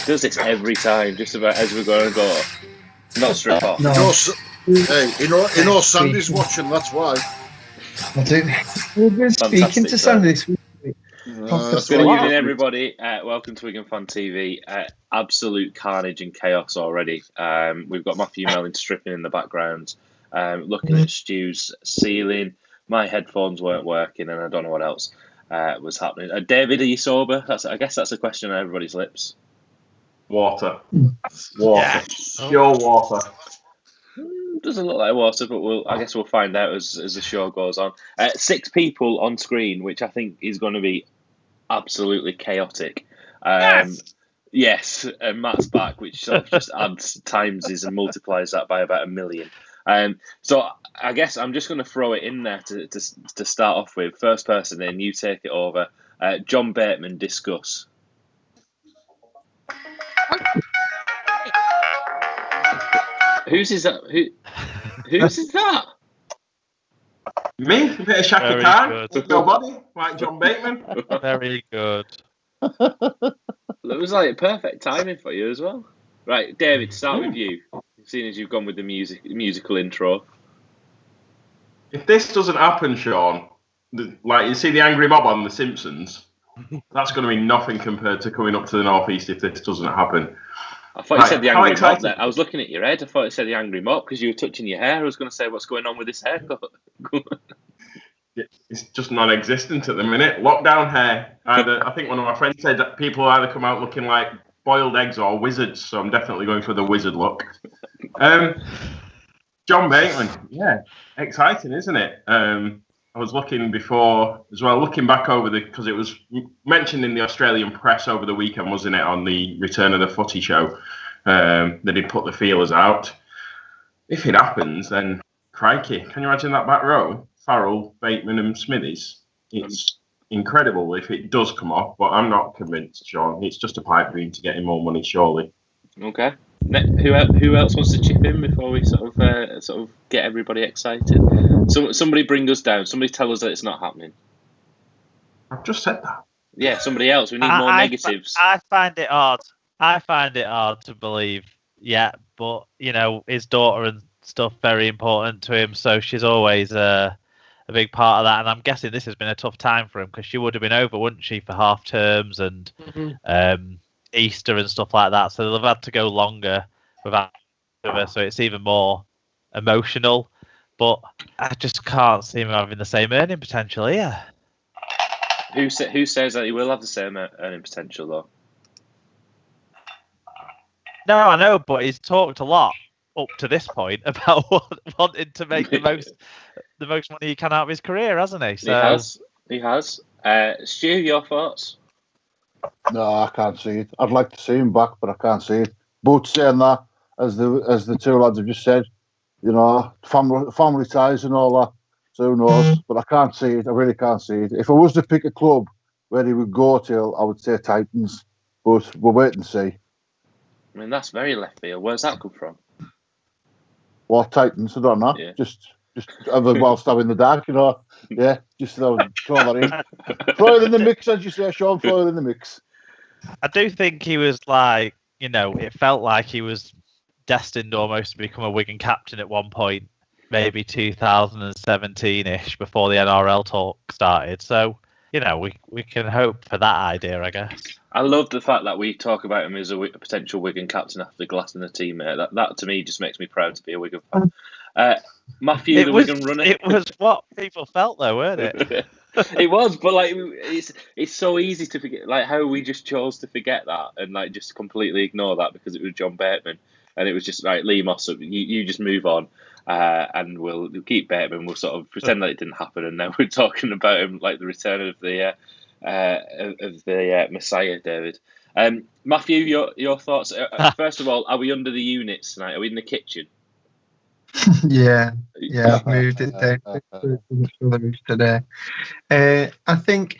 Does this every time, just about as we're going to go. Not strip off. No. You know Sandy's watching, that's why. I do. We've been speaking to Sandy this week. Good evening, everybody. Welcome to Wigan Fan TV. Absolute carnage and chaos already. We've got Matthew Mellon stripping in the background, looking at Stu's ceiling. My headphones weren't working, and I don't know what else was happening. David, are you sober? I guess that's a question on everybody's lips. Water. Pure water. Doesn't look like water, but I guess we'll find out as the show goes on. 6 people on screen, which I think is going to be absolutely chaotic. Yes, and Matt's back, which sort of just adds times and multiplies that by about 1 million. So I guess I'm just going to throw it in there to start off with. First person in, you take it over. John Bateman, discuss. Whose is that? Whose is that? Me? A bit of Shaka Khan. Nobody. Like John Bateman. Very good. It was like perfect timing for you as well. Right, David, start with you. Seeing as you've gone with the musical intro. If this doesn't happen, Sean, like you see the angry mob on The Simpsons, that's going to be nothing compared to coming up to the northeast if this doesn't happen. I thought you said the angry mop there. I was looking at your head. I thought you said the angry mop because you were touching your hair. I was going to say, what's going on with this haircut? It's just non-existent at the minute. Lockdown hair. I think one of my friends said that people either come out looking like boiled eggs or wizards, so I'm definitely going for the wizard look. John Bateman, yeah, exciting, isn't it? I was looking before as well, looking back over because it was mentioned in the Australian press over the weekend, wasn't it, on the Return of the Footy show, that he'd put the feelers out. If it happens, then crikey, can you imagine that back row? Farrell, Bateman and Smithies. It's incredible if it does come off, but I'm not convinced, Sean. It's just a pipe dream to get him more money, surely. Okay. Who else wants to chip in before we sort of get everybody excited? Somebody bring us down. Somebody tell us that it's not happening. I've just said that. Yeah, somebody else. We need more negatives. I find it hard. I find it hard to believe. Yeah, but his daughter and stuff very important to him, so she's always a big part of that. And I'm guessing this has been a tough time for him because she would have been over, wouldn't she, for half terms and Easter and stuff like that. So they'll have had to go longer without her, so it's even more emotional. But I just can't see him having the same earning potential here. Who says that he will have the same earning potential though? No, I know, but he's talked a lot up to this point about wanting to make the most money he can out of his career, hasn't he? So... He has. Stu, your thoughts? No, I can't see it. I'd like to see him back, but I can't see it. But saying that, as the two lads have just said, family ties and all that, so who knows? But I can't see it. I really can't see it. If I was to pick a club where he would go to, I would say Titans, but we'll wait and see. I mean, that's very left field. Where's that come from? What, Titans? I don't know. Yeah. Just whilst I'm in the dark, Yeah, just throw that in. Throw it in the mix, as you say, Sean. Throw it in the mix. I do think he was like, it felt like he was destined almost to become a Wigan captain at one point, maybe 2017-ish, before the NRL talk started. So, we can hope for that idea, I guess. I love the fact that we talk about him as a potential Wigan captain after glassing a teammate. That to me just makes me proud to be a Wigan fan. Matthew, Wigan runner. It was what people felt, though, weren't it? It was, but it's so easy to forget, how we just chose to forget that and just completely ignore that because it was John Bateman, and it was just Lee Moss. You just move on, and we'll keep Bateman. We'll sort of pretend that it didn't happen, and now we're talking about him like the return of the Messiah, David. Matthew, your thoughts. First of all, are we under the units tonight? Are we in the kitchen? Yeah, I've moved it down today. I think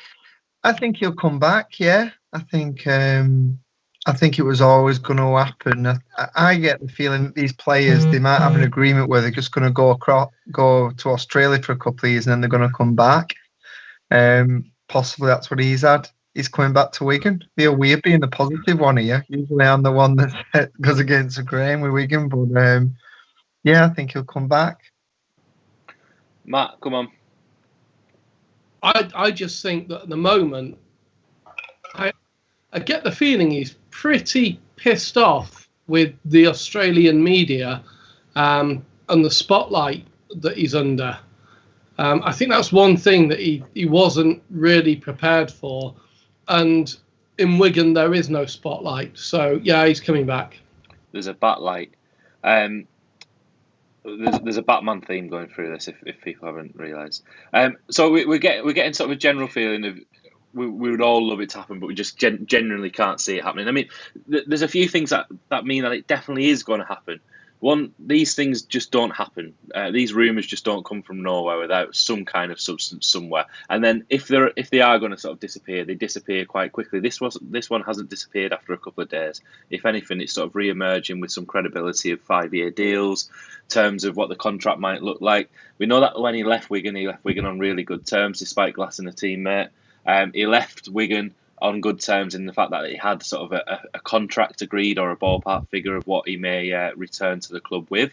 he'll come back. Yeah, I think it was always going to happen. I get the feeling that these players, they might have an agreement where they're just going to go to Australia for a couple of years and then they're going to come back. Possibly that's what he's had. he's coming back to Wigan. Feel weird being the positive one here. Usually I'm the one that goes against the grain with Wigan, but yeah, I think he'll come back. Matt, come on. I just think that at the moment, I get the feeling he's pretty pissed off with the Australian media and the spotlight that he's under. I think that's one thing that he wasn't really prepared for. And in Wigan, there is no spotlight. So, yeah, he's coming back. There's a Batlight. There's a Batman theme going through this, if people haven't realised. So we're getting sort of a general feeling of we would all love it to happen, but we just genuinely can't see it happening. I mean, there's a few things that mean that it definitely is going to happen. One, these things just don't happen. These rumours just don't come from nowhere without some kind of substance somewhere. And then if they are going to sort of disappear, they disappear quite quickly. This one hasn't disappeared after a couple of days. If anything, it's sort of re-emerging with some credibility of 5-year deals, terms of what the contract might look like. We know that when he left Wigan on really good terms, despite glassing a teammate. He left Wigan on good terms in the fact that he had sort of a contract agreed or a ballpark figure of what he may return to the club with.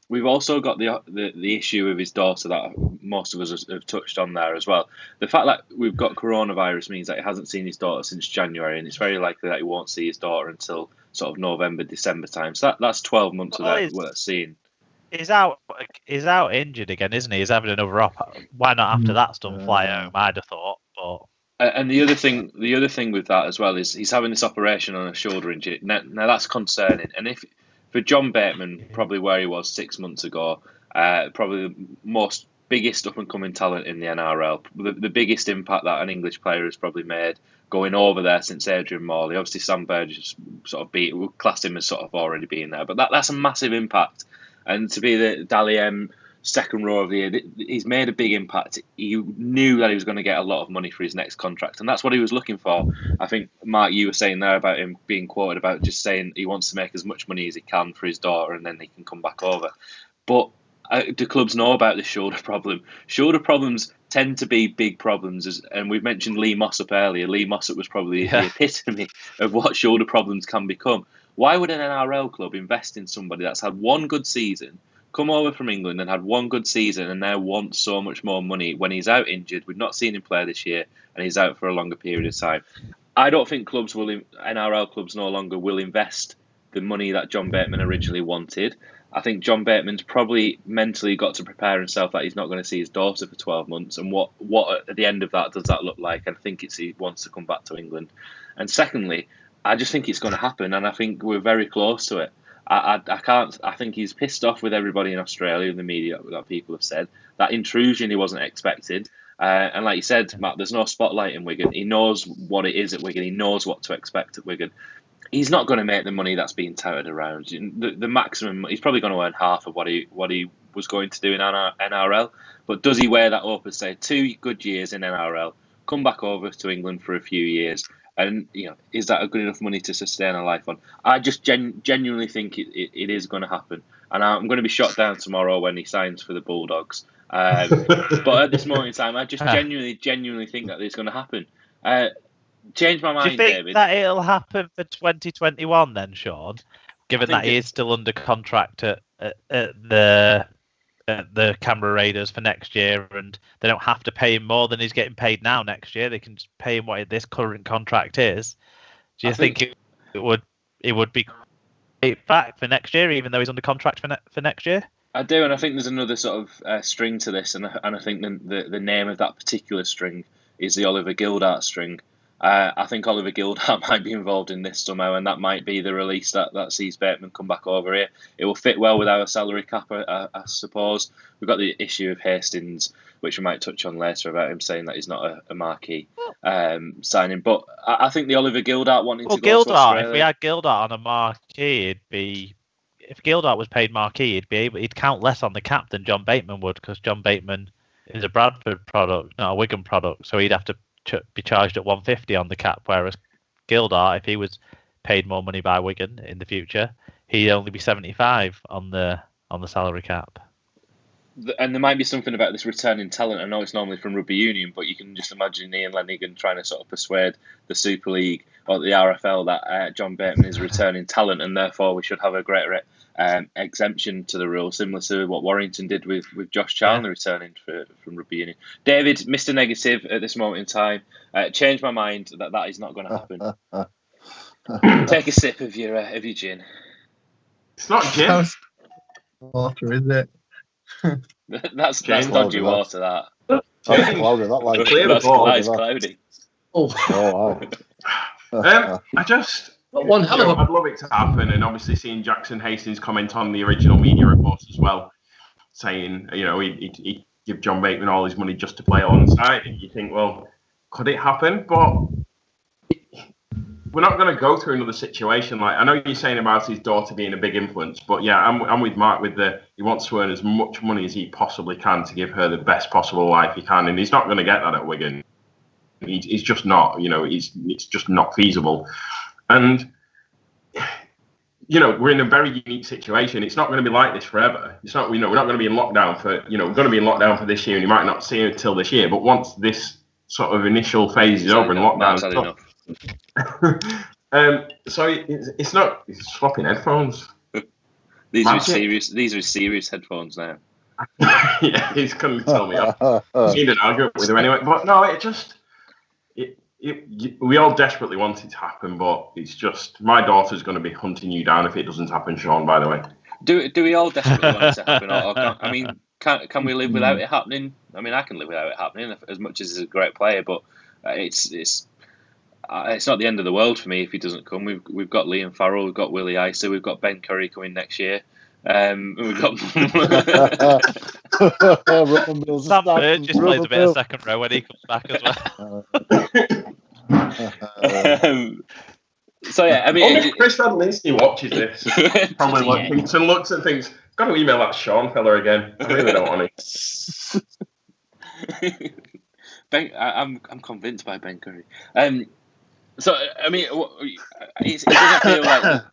We've also got the issue of his daughter that most of us have touched on there as well. The fact that we've got coronavirus means that he hasn't seen his daughter since January, and it's very likely that he won't see his daughter until sort of November, December time. So that's 12 months without seeing. He's out injured again, isn't he? He's having another op. Why not after that's done fly home? I'd have thought, but. And the other thing with that as well is he's having this operation on a shoulder injury. Now that's concerning. And if for John Bateman, probably where he was 6 months ago, probably the most biggest up and coming talent in the NRL, the biggest impact that an English player has probably made going over there since Adrian Morley. Obviously, Sam Burgess sort of we classed him as sort of already being there, but that's a massive impact. And to be the Dally M second row of the year, he's made a big impact. He knew that he was going to get a lot of money for his next contract, and that's what he was looking for. I think, Mark, you were saying there about him being quoted about just saying he wants to make as much money as he can for his daughter and then he can come back over. But do clubs know about this shoulder problem? Shoulder problems tend to be big problems, and we've mentioned Lee Mossop earlier. Lee Mossop was probably the epitome of what shoulder problems can become. Why would an NRL club invest in somebody that's had one good season, come over from England and had one good season, and now wants so much more money when he's out injured? We've not seen him play this year, and he's out for a longer period of time. I don't think NRL clubs no longer will invest the money that John Bateman originally wanted. I think John Bateman's probably mentally got to prepare himself that he's not going to see his daughter for 12 months, and what at the end of that does that look like? And I think he wants to come back to England. And secondly, I just think it's going to happen, and I think we're very close to it. I think he's pissed off with everybody in Australia and the media that people have said. That intrusion he wasn't expected. And like you said, Matt, there's no spotlight in Wigan. He knows what it is at Wigan. He knows what to expect at Wigan. He's not going to make the money that's being touted around. The maximum, he's probably going to earn half of what he was going to do in NRL. But does he wear that up and say 2 good years in NRL, come back over to England for a few years? And is that a good enough money to sustain a life on? I just genuinely think it is going to happen, and I'm going to be shot down tomorrow when he signs for the Bulldogs. But at this moment in time, I just genuinely think that it's going to happen. Change my mind, Do you think David. that it'll happen for 2021 then, Sean? Given that he is still under contract at the Canberra Raiders for next year, and they don't have to pay him more than he's getting paid now next year. They can just pay him what this current contract is. Do you think it would be back for next year, even though he's under contract for next year? I do, and I think there's another sort of string to this, and I think the name of that particular string is the Oliver Gildart string. I think Oliver Gildart might be involved in this somehow, and that might be the release that sees Bateman come back over here. It will fit well with our salary cap, I suppose. We've got the issue of Hastings, which we might touch on later, about him saying that he's not a marquee signing. But I think the Oliver Gildart wanting to go to Australia. If we had Gildart on a marquee, if Gildart was paid marquee, he'd count less on the cap than John Bateman would, because John Bateman is a Bradford product, not a Wigan product, so he'd have to be charged at 150 on the cap, whereas Gildart, if he was paid more money by Wigan in the future, he'd only be 75 on the salary cap. and there might be something about this returning talent. I know it's normally from rugby union, but you can just imagine Ian Lenigan trying to sort of persuade the Super League or the RFL that John Bateman is a returning talent, and therefore we should have a greater exemption to the rule, similar to what Warrington did with Josh Charnley returning from rugby union. David, Mr. Negative at this moment in time, changed my mind that is not going to happen. Take a sip of your gin. It's not gin. Water, is it? That's dodgy water. That's cloudy. That like that's cloudy. I just. One hell of a... I'd love it to happen, and obviously seeing Jackson Hastings comment on the original media reports as well, saying he'd give John Bateman all his money just to play alongside. And you think, well, could it happen? But we're not going to go through another situation. Like, I know you're saying about his daughter being a big influence, but yeah, I'm with Mark with he wants to earn as much money as he possibly can to give her the best possible life he can, and he's not going to get that at Wigan. He's just not. It's just not feasible. And, we're in a very unique situation. It's not going to be like this forever. It's not, we're not going to be in lockdown for, we're going to be in lockdown for this year, and you might not see it until this year. But once this sort of initial phase is over and lockdown so it's not, it's swapping headphones. These are serious headphones now. Yeah, he's going to tell me off. He didn't argue with him anyway. But no, we all desperately want it to happen, but it's just my daughter's going to be hunting you down if it doesn't happen, Sean. By the way, do we all desperately want it to happen? Can we live without it happening? I mean, I can live without it happening as much as he's a great player, but it's not the end of the world for me if he doesn't come. We've got Liam Farrell, we've got Willie Isa, we've got Ben Curry coming next year. We've got Sam Burgess plays a bit of second row when he comes back as well. So yeah, I mean, only Chris Van Lindsay watches this. Probably looks and thinks, "Got to email that Sean fella again." I really don't want it. I'm convinced by Ben Curry. So I mean, it doesn't feel like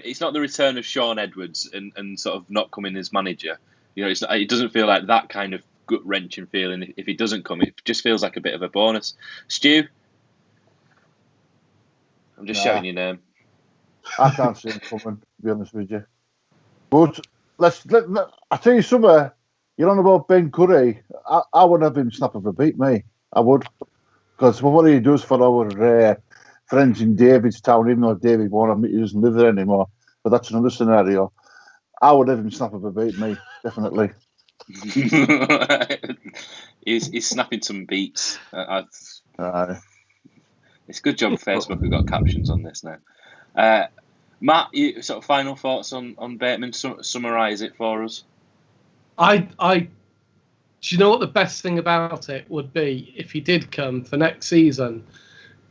it's not the return of Sean Edwards and sort of not coming as manager. It doesn't feel like that kind of gut wrenching feeling. If he doesn't come, it just feels like a bit of a bonus. Stu, I'm just shouting your name. I can't see him coming, to be honest with you. But I tell you something. You're on about Ben Curry. I would have him snap of a beat, me. I would, because what he does for our friends in Davidstown, even though David he doesn't live there anymore. But that's another scenario. I would have him snap of a beat, me, definitely. He's snapping some beats. It's a good job Facebook we've got captions on this now. Matt, you sort of final thoughts on Bateman? Summarise it for us. Do you know what the best thing about it would be if he did come for next season?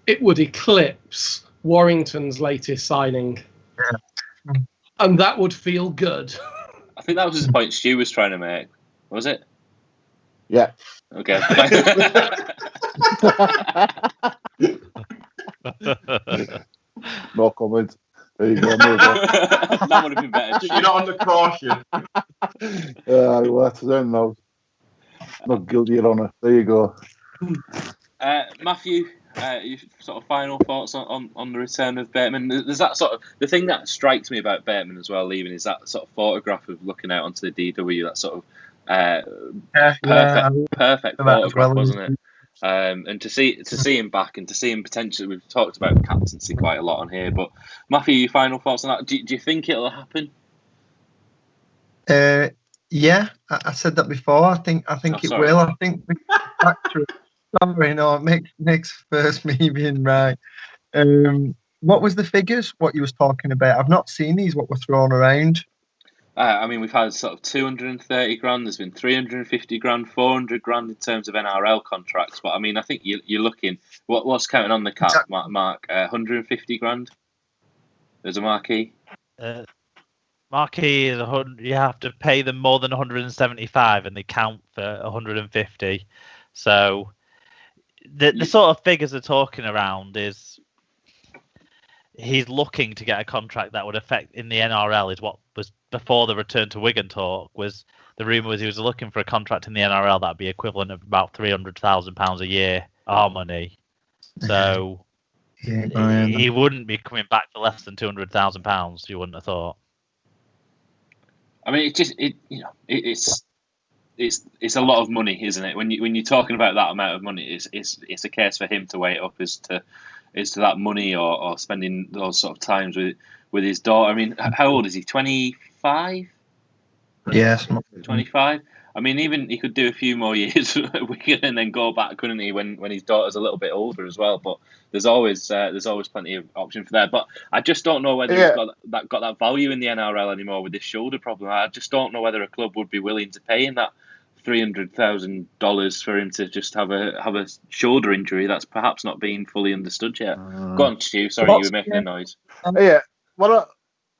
It would eclipse Warrington's latest signing. Yeah. And that would feel good. I think that was the point Stu was trying to make. Was it? Yeah. Okay. No comment. There you go. That would have been better. You're not under caution. Well, that's then though. Not guilty, Your Honour. There you go. Matthew, your sort of final thoughts on the return of Bateman? There's that sort of the thing that strikes me about Bateman as well leaving is that sort of photograph of looking out onto the DW. That sort of perfect photograph, wasn't it? And to see him back and to see him potentially, we've talked about captaincy quite a lot on here, but Matthew, your final thoughts on that? Do you think it'll happen? Yeah, I said that before. I think it will. I think the factor. Sorry, no, it makes first me being right. What was the figures? What you was talking about? I've not seen these. What were thrown around? I mean, we've had sort of 230 grand. There's been 350 grand, 400 grand in terms of NRL contracts. But I mean, I think you're looking. What's counting on the cap, Mark? 150 grand. There's a marquee. Marquee is you have to pay them more than 175, and they count for 150. So the sort of figures they're talking around is he's looking to get a contract that would affect in the NRL is what was before the return to Wigan talk. Was the rumour was he was looking for a contract in the NRL that would be equivalent of about £300,000 a year, our money. So he wouldn't be coming back for less than £200,000. You wouldn't have thought. I mean, it's a lot of money, isn't it? When you're talking about that amount of money, it's a case for him to weigh it up as to that money or spending those sort of times with his daughter. I mean, how old is he? 25? Yes. 25. I mean, even he could do a few more years at Wigan and then go back, couldn't he? When his daughter's a little bit older as well. But there's always plenty of option for that. But I just don't know whether he's got that value in the NRL anymore with this shoulder problem. I just don't know whether a club would be willing to pay him that $300,000 for him to just have a shoulder injury that's perhaps not being fully understood yet. Go on, Stu. Sorry, you were making a noise. Yeah. Well,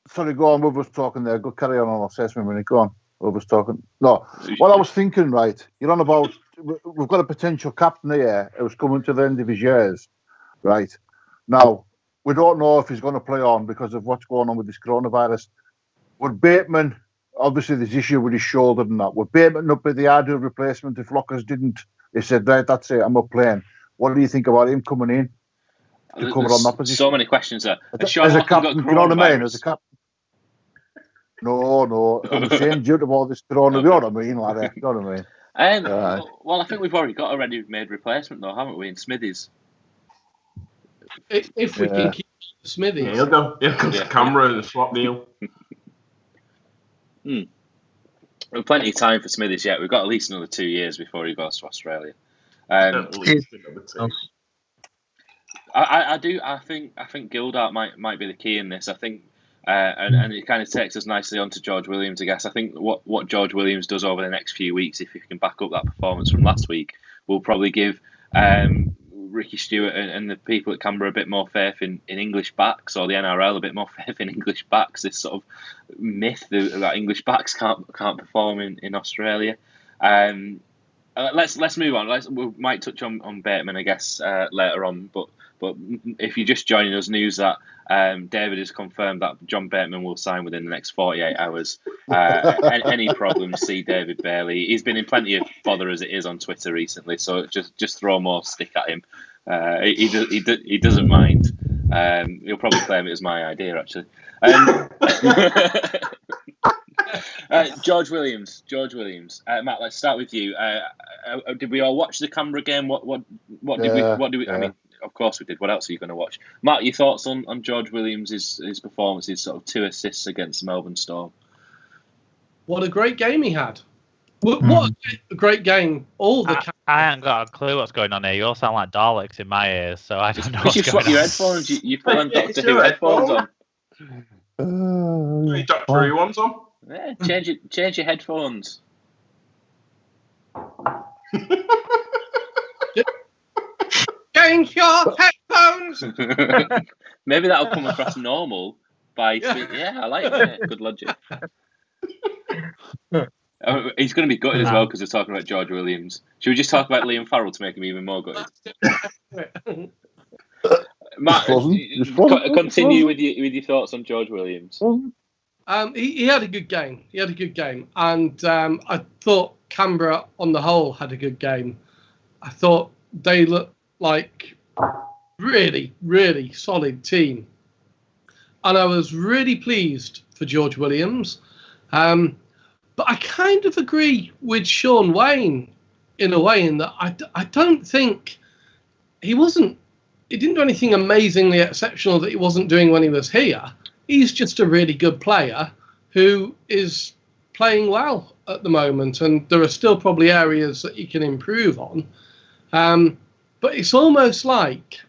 sorry, go on. We was talking there. Go carry on. I'll say something a minute. Go on. We was talking. No. Well, I was thinking, right, you're on about, we've got a potential captain here who's coming to the end of his years, right? Now, we don't know if he's going to play on because of what's going on with this coronavirus. Would Bateman, obviously there's issue with his shoulder and that, would Bateman not be the ideal replacement if Lockers didn't? He said, right, that's it, I'm not playing. What do you think about him coming in to cover on that position? So many questions there. As a captain, you know what I mean? As a captain. No, I'm saying due to all this corona, you know what I mean, laddie? You know what I mean? Well, I think we've already got a ready-made replacement, though, haven't we, in Smithies? If we can keep Smithies. Yeah, he'll go to camera and swap Neil. We've plenty of time for Smithies yet. We've got at least another 2 years before he goes to Australia. At least another 2. I think Gildart might be the key in this. I think, and it kind of takes us nicely onto George Williams, I guess. I think what George Williams does over the next few weeks, if he can back up that performance from last week, will probably give Ricky Stewart and the people at Canberra a bit more faith in English backs, or the NRL a bit more faith in English backs. This sort of myth that English backs can't perform in Australia. Let's move on. We might touch on Bateman, I guess, later on. But if you're just joining us, news that David has confirmed that John Bateman will sign within the next 48 hours. Any problems, see David Bailey. He's been in plenty of bother as it is on Twitter recently, so just throw more stick at him. He doesn't mind. He'll probably claim it was my idea, actually. George Williams. Matt, let's start with you. Did we all watch the Canberra game? What did we? I mean, of course we did. What else are you going to watch? Matt, your thoughts on George Williams, his performance, his sort of 2 assists against Melbourne Storm? What a great game he had. What a great game. I haven't got a clue what's going on here. You all sound like Daleks in my ears, so I don't know what's going on. Your headphones. You put on Doctor Who headphones on. Doctor Who ones on? Yeah, change your headphones. Change your headphones. Maybe that'll come across normal by I like it. Good logic. He's going to be gutted as well because we're talking about George Williams. Should we just talk about Liam Farrell to make him even more gutted? Matt, continue with your thoughts on George Williams. He had a good game. And I thought Canberra on the whole had a good game. I thought they looked like really, really solid team. And I was really pleased for George Williams. But I kind of agree with Sean Wayne in a way in that I don't think he didn't do anything amazingly exceptional that he wasn't doing when he was here. He's just a really good player who is playing well at the moment, and there are still probably areas that he can improve on. But it's almost like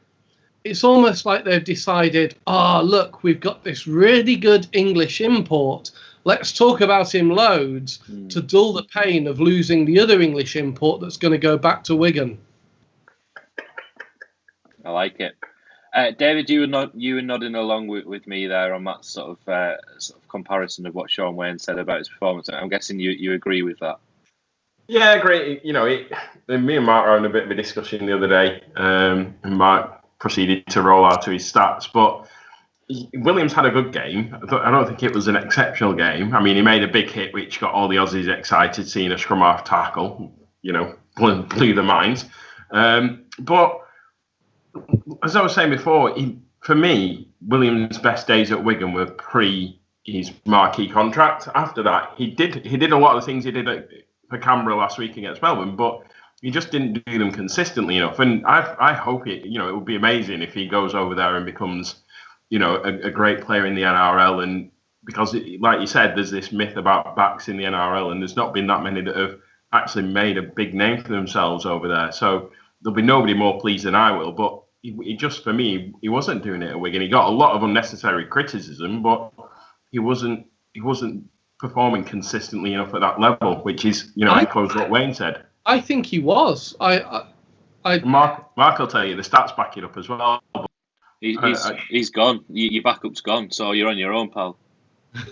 they've decided, look, we've got this really good English import. Let's talk about him loads to dull the pain of losing the other English import that's going to go back to Wigan. I like it. David, you were nodding along with me there on that sort of comparison of what Sean Wayne said about his performance. I'm guessing you agree with that. Yeah, great. You know, me and Mark were having a bit of a discussion the other day, and Mark proceeded to roll out to his stats. But Williams had a good game. I don't think it was an exceptional game. I mean, he made a big hit, which got all the Aussies excited, seeing a scrum half tackle. Blew their minds. But as I was saying before, for me, Williams' best days at Wigan were pre his marquee contract. After that, he did a lot of the things he did for Canberra last week against Melbourne, but he just didn't do them consistently enough. And I hope it would be amazing if he goes over there and becomes a great player in the NRL. And because, like you said, there's this myth about backs in the NRL, and there's not been that many that have actually made a big name for themselves over there. So there'll be nobody more pleased than I will. But he just, for me, he wasn't doing it at Wigan. He got a lot of unnecessary criticism, but he wasn't performing consistently enough at that level, which is, echoes what Wayne said. I think he was. Mark will tell you the stats back it up as well. He's gone. Your backup's gone, so you're on your own, pal.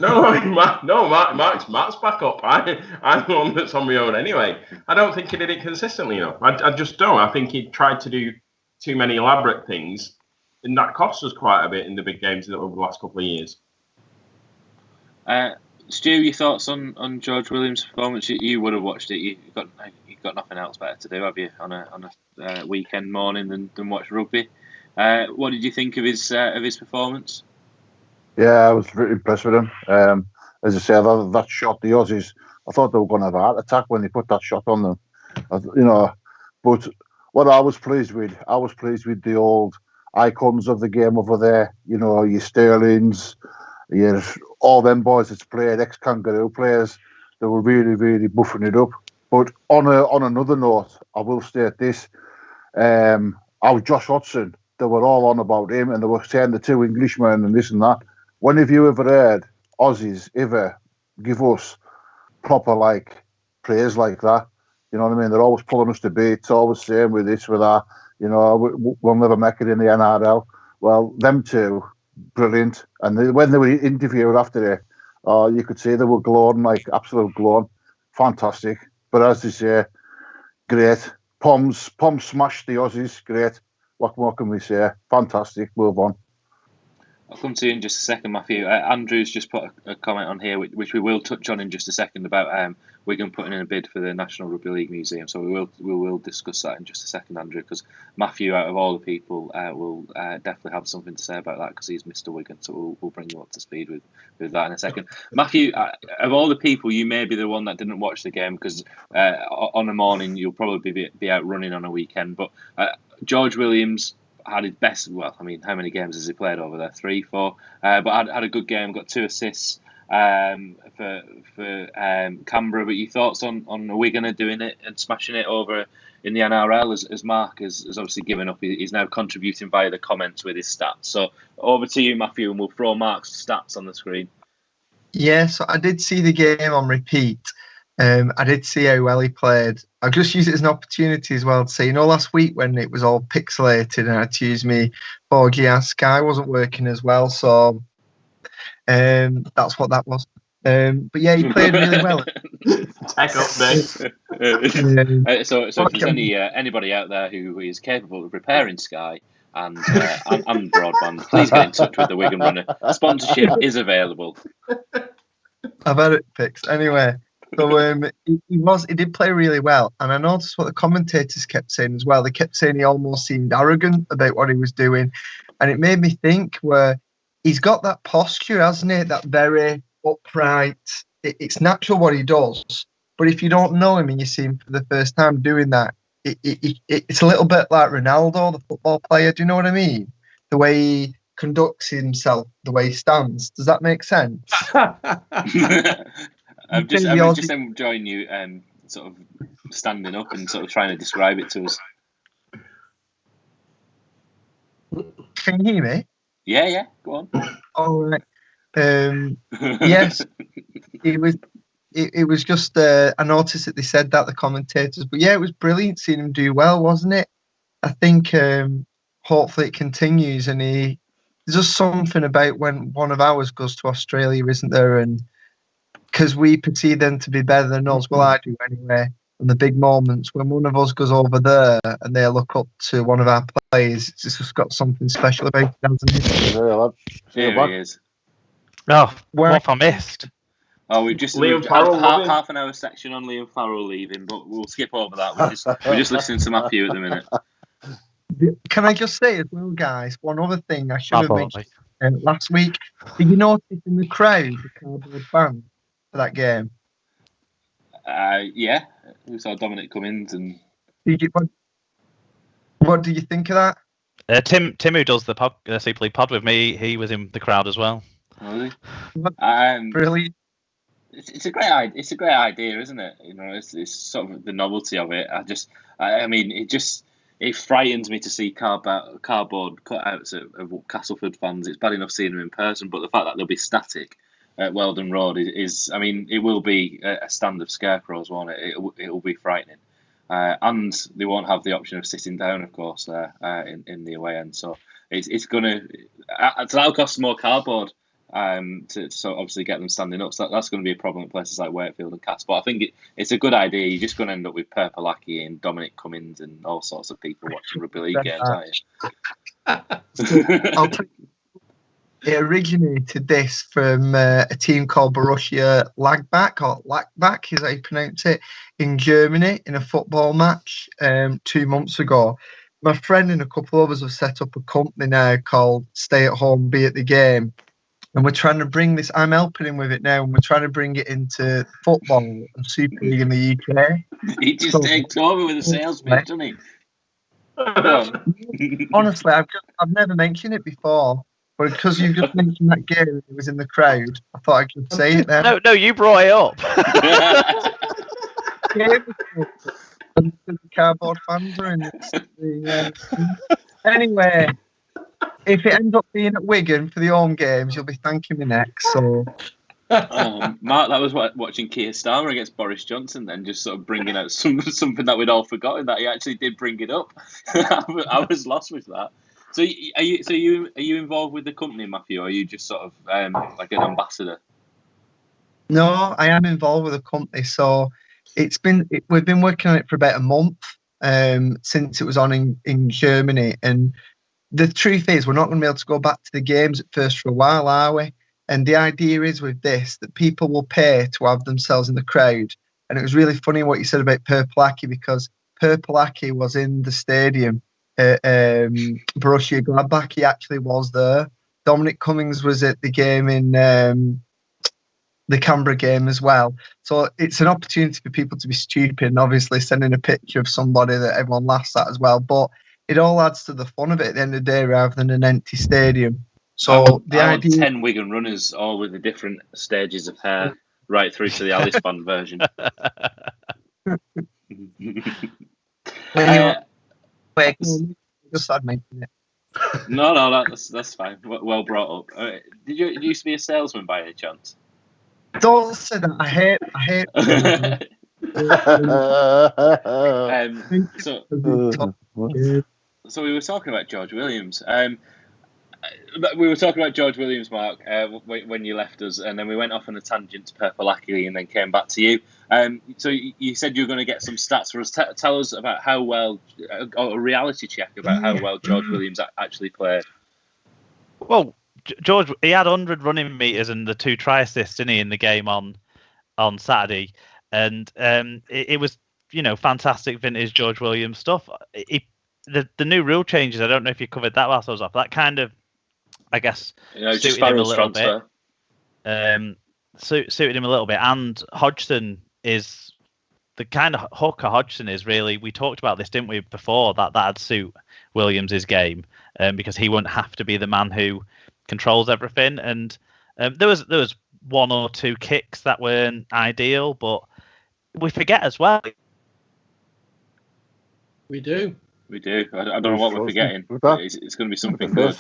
Mark's back up. I'm the one that's on my own anyway. I don't think he did it consistently enough. I just don't. I think he tried to do too many elaborate things, and that cost us quite a bit in the big games over the last couple of years. Stu, your thoughts on George Williams' performance? You would have watched it. You've got nothing else better to do, have you, on a weekend morning than watch rugby? What did you think of his performance? Yeah, I was pretty impressed with him. As I said, that shot, the Aussies, I thought they were going to have a heart attack when they put that shot on them. But what I was pleased with the old icons of the game over there. Your Sterlings, your all them boys that's played, ex-Kangaroo players. They were really, really buffing it up. But on another note, I will state this: our Josh Hodgson, they were all on about him, and they were saying the two Englishmen and this and that. When have you ever heard Aussies ever give us proper praise like that? You know what I mean? They're always pulling us to beats, always saying with this, with that. We'll never make it in the NRL. Well, them two, brilliant. And when they were interviewed after it, you could see they were glowing, absolute glowing. Fantastic. But as they say, great. Poms smashed the Aussies. Great. What more can we say? Fantastic. Move on. I'll come to you in just a second, Matthew. Andrew's just put a comment on here, which we will touch on in just a second, about Wigan putting in a bid for the National Rugby League Museum. So we will discuss that in just a second, Andrew, because Matthew, out of all the people, will definitely have something to say about that, because he's Mr. Wigan. So we'll bring you up to speed with that in a second. Matthew, of all the people, you may be the one that didn't watch the game, because on a morning you'll probably be out running on a weekend. But George Williams had his best. Well, I mean, how many games has he played over there? 3, 4. But had a good game. Got 2 assists for Canberra. But your thoughts on Wigan doing it and smashing it over in the NRL, as Mark has obviously given up. He's now contributing via the comments with his stats. So over to you, Matthew, and we'll throw Mark's stats on the screen. Yeah, so I did see the game on repeat. I did see how well he played. I've just used it as an opportunity as well to say, last week when it was all pixelated and I had to use me 4G, Sky wasn't working as well, so that's what that was. But yeah, he played really well. Tech update. So if there's anybody out there who is capable of repairing Sky and broadband, please get in touch with the Wigan Runner. Sponsorship is available. I've had it fixed anyway. So he did play really well, and I noticed what the commentators kept saying as well. They kept saying he almost seemed arrogant about what he was doing, and it made me think where he's got that posture, hasn't he? That very upright. It's natural what he does, but if you don't know him and you see him for the first time doing that, it's a little bit like Ronaldo, the football player. Do you know what I mean? The way he conducts himself, the way he stands. Does that make sense? I'm just enjoying you sort of standing up and sort of trying to describe it to us. Can you hear me? Yeah, go on. All right. Yes, it was just I noticed that they said that, the commentators, but yeah, it was brilliant seeing him do well, wasn't it? I think hopefully it continues, and there's just something about when one of ours goes to Australia, isn't there? And because we perceive them to be better than us. Well, I do anyway. and the big moments when one of us goes over there and they look up to one of our players. It's just got something special about it, hasn't it? Here he is. Oh, what have I missed? Oh, we've had half an hour section on Liam Farrell leaving, but we'll skip over that. We're just listening to Matthew at the minute. Can I just say as well, guys, one other thing I should have mentioned last week. Did you notice in the crowd the cardboard band for that game? Yeah, we saw Dominic Cummings and. What do you think of that? Tim, who does the Super League pod with me, he was in the crowd as well. Really? Brilliant. It's a great idea. It's a great idea, isn't it? You know, it's sort of the novelty of it. It frightens me to see cardboard cutouts of Castleford fans. It's bad enough seeing them in person, but the fact that they'll be static at Weldon Road is it will be a stand of scarecrows, won't it? It will be frightening. And they won't have the option of sitting down, of course, there in the away end. So it's going to... So that'll cost more cardboard to obviously get them standing up. So that's going to be a problem at places like Wakefield and Cass. But I think it's a good idea. You're just going to end up with Per Palaki and Dominic Cummings and all sorts of people watching Rugby League games, aren't you? It originated this from a team called Borussia Lagbach, or Lagbach is how you pronounce it, in Germany in a football match 2 months ago. My friend and a couple of us have set up a company now called Stay at Home, Be at the Game. And we're trying to bring this, I'm helping him with it now, and we're trying to bring it into football and Super League in the UK. He just takes over with a sales pitch, doesn't he? Honestly, I've never mentioned it before. But because you just mentioned that game and it was in the crowd, I thought I could say it then. No, you brought it up. The cardboard fans are in it. Anyway, if it ends up being at Wigan for the home games, you'll be thanking me next. So, Mark, that was watching Keir Starmer against Boris Johnson, then just sort of bringing out something that we'd all forgotten that he actually did bring it up. I was lost with that. So are you involved with the company, Matthew, or are you just sort of like an ambassador? No, I am involved with the company. So we've been working on it for about a month since it was on in Germany. And the truth is, we're not going to be able to go back to the games at first for a while, are we? And the idea is with this that people will pay to have themselves in the crowd. And it was really funny what you said about Per Palaki, because Per Palaki was in the stadium. Borussia Gladbach, he actually was there. Dominic Cummings was at the game in the Canberra game as well. So it's an opportunity for people to be stupid and obviously sending a picture of somebody that everyone laughs at as well. But it all adds to the fun of it at the end of the day rather than an empty stadium. So I want 10 Wigan runners, all with the different stages of hair, right through to the Alice Band version. Just mention it. No, that's fine. Well brought up. Did you used to be a salesman by any chance? Don't say that. I hate. So we were talking about George Williams. We were talking about George Williams, Mark, when you left us, and then we went off on a tangent to Per Palaki and then came back to you. So you said you were going to get some stats for us. Tell us about how well, or a reality check about how well George Williams actually played. Well, George, he had 100 running meters and the 2 try assists, didn't he, in the game on Saturday, and it was fantastic vintage George Williams stuff. The new rule changes, I don't know if you covered that whilst I was off. That kind of, I guess, suited him a little bit. Suited him a little bit. And Hodgson is the kind of hooker Hodgson is really. We talked about this, didn't we, before, that'd suit Williams' game because he wouldn't have to be the man who controls everything. And there was 1 or 2 kicks that weren't ideal, but we forget as well. We do. I don't know what we're forgetting. It's going to be something good.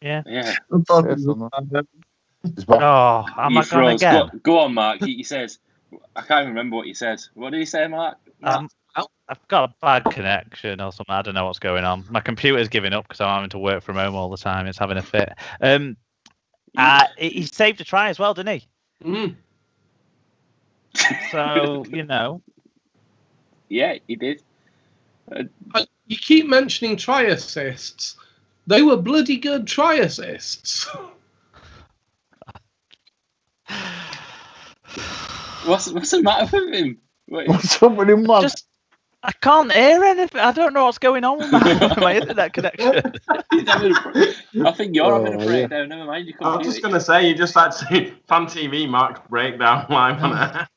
Yeah. Oh, am I going to get? Go on, Mark. He says, I can't even remember what you said. What did he say, Mark? I've got a bad connection or something. I don't know what's going on. My computer's giving up because I'm having to work from home all the time. It's having a fit. He saved a try as well, didn't he? Mm. So, Yeah, he did. You keep mentioning try assists. They were bloody good try assists. What's the matter with him? What's up with him, man? I can't hear anything. I don't know what's going on with my internet connection. I think you're having a breakdown. Never mind. You I was just going to say, you just had to see Fan TV Mark's breakdown live on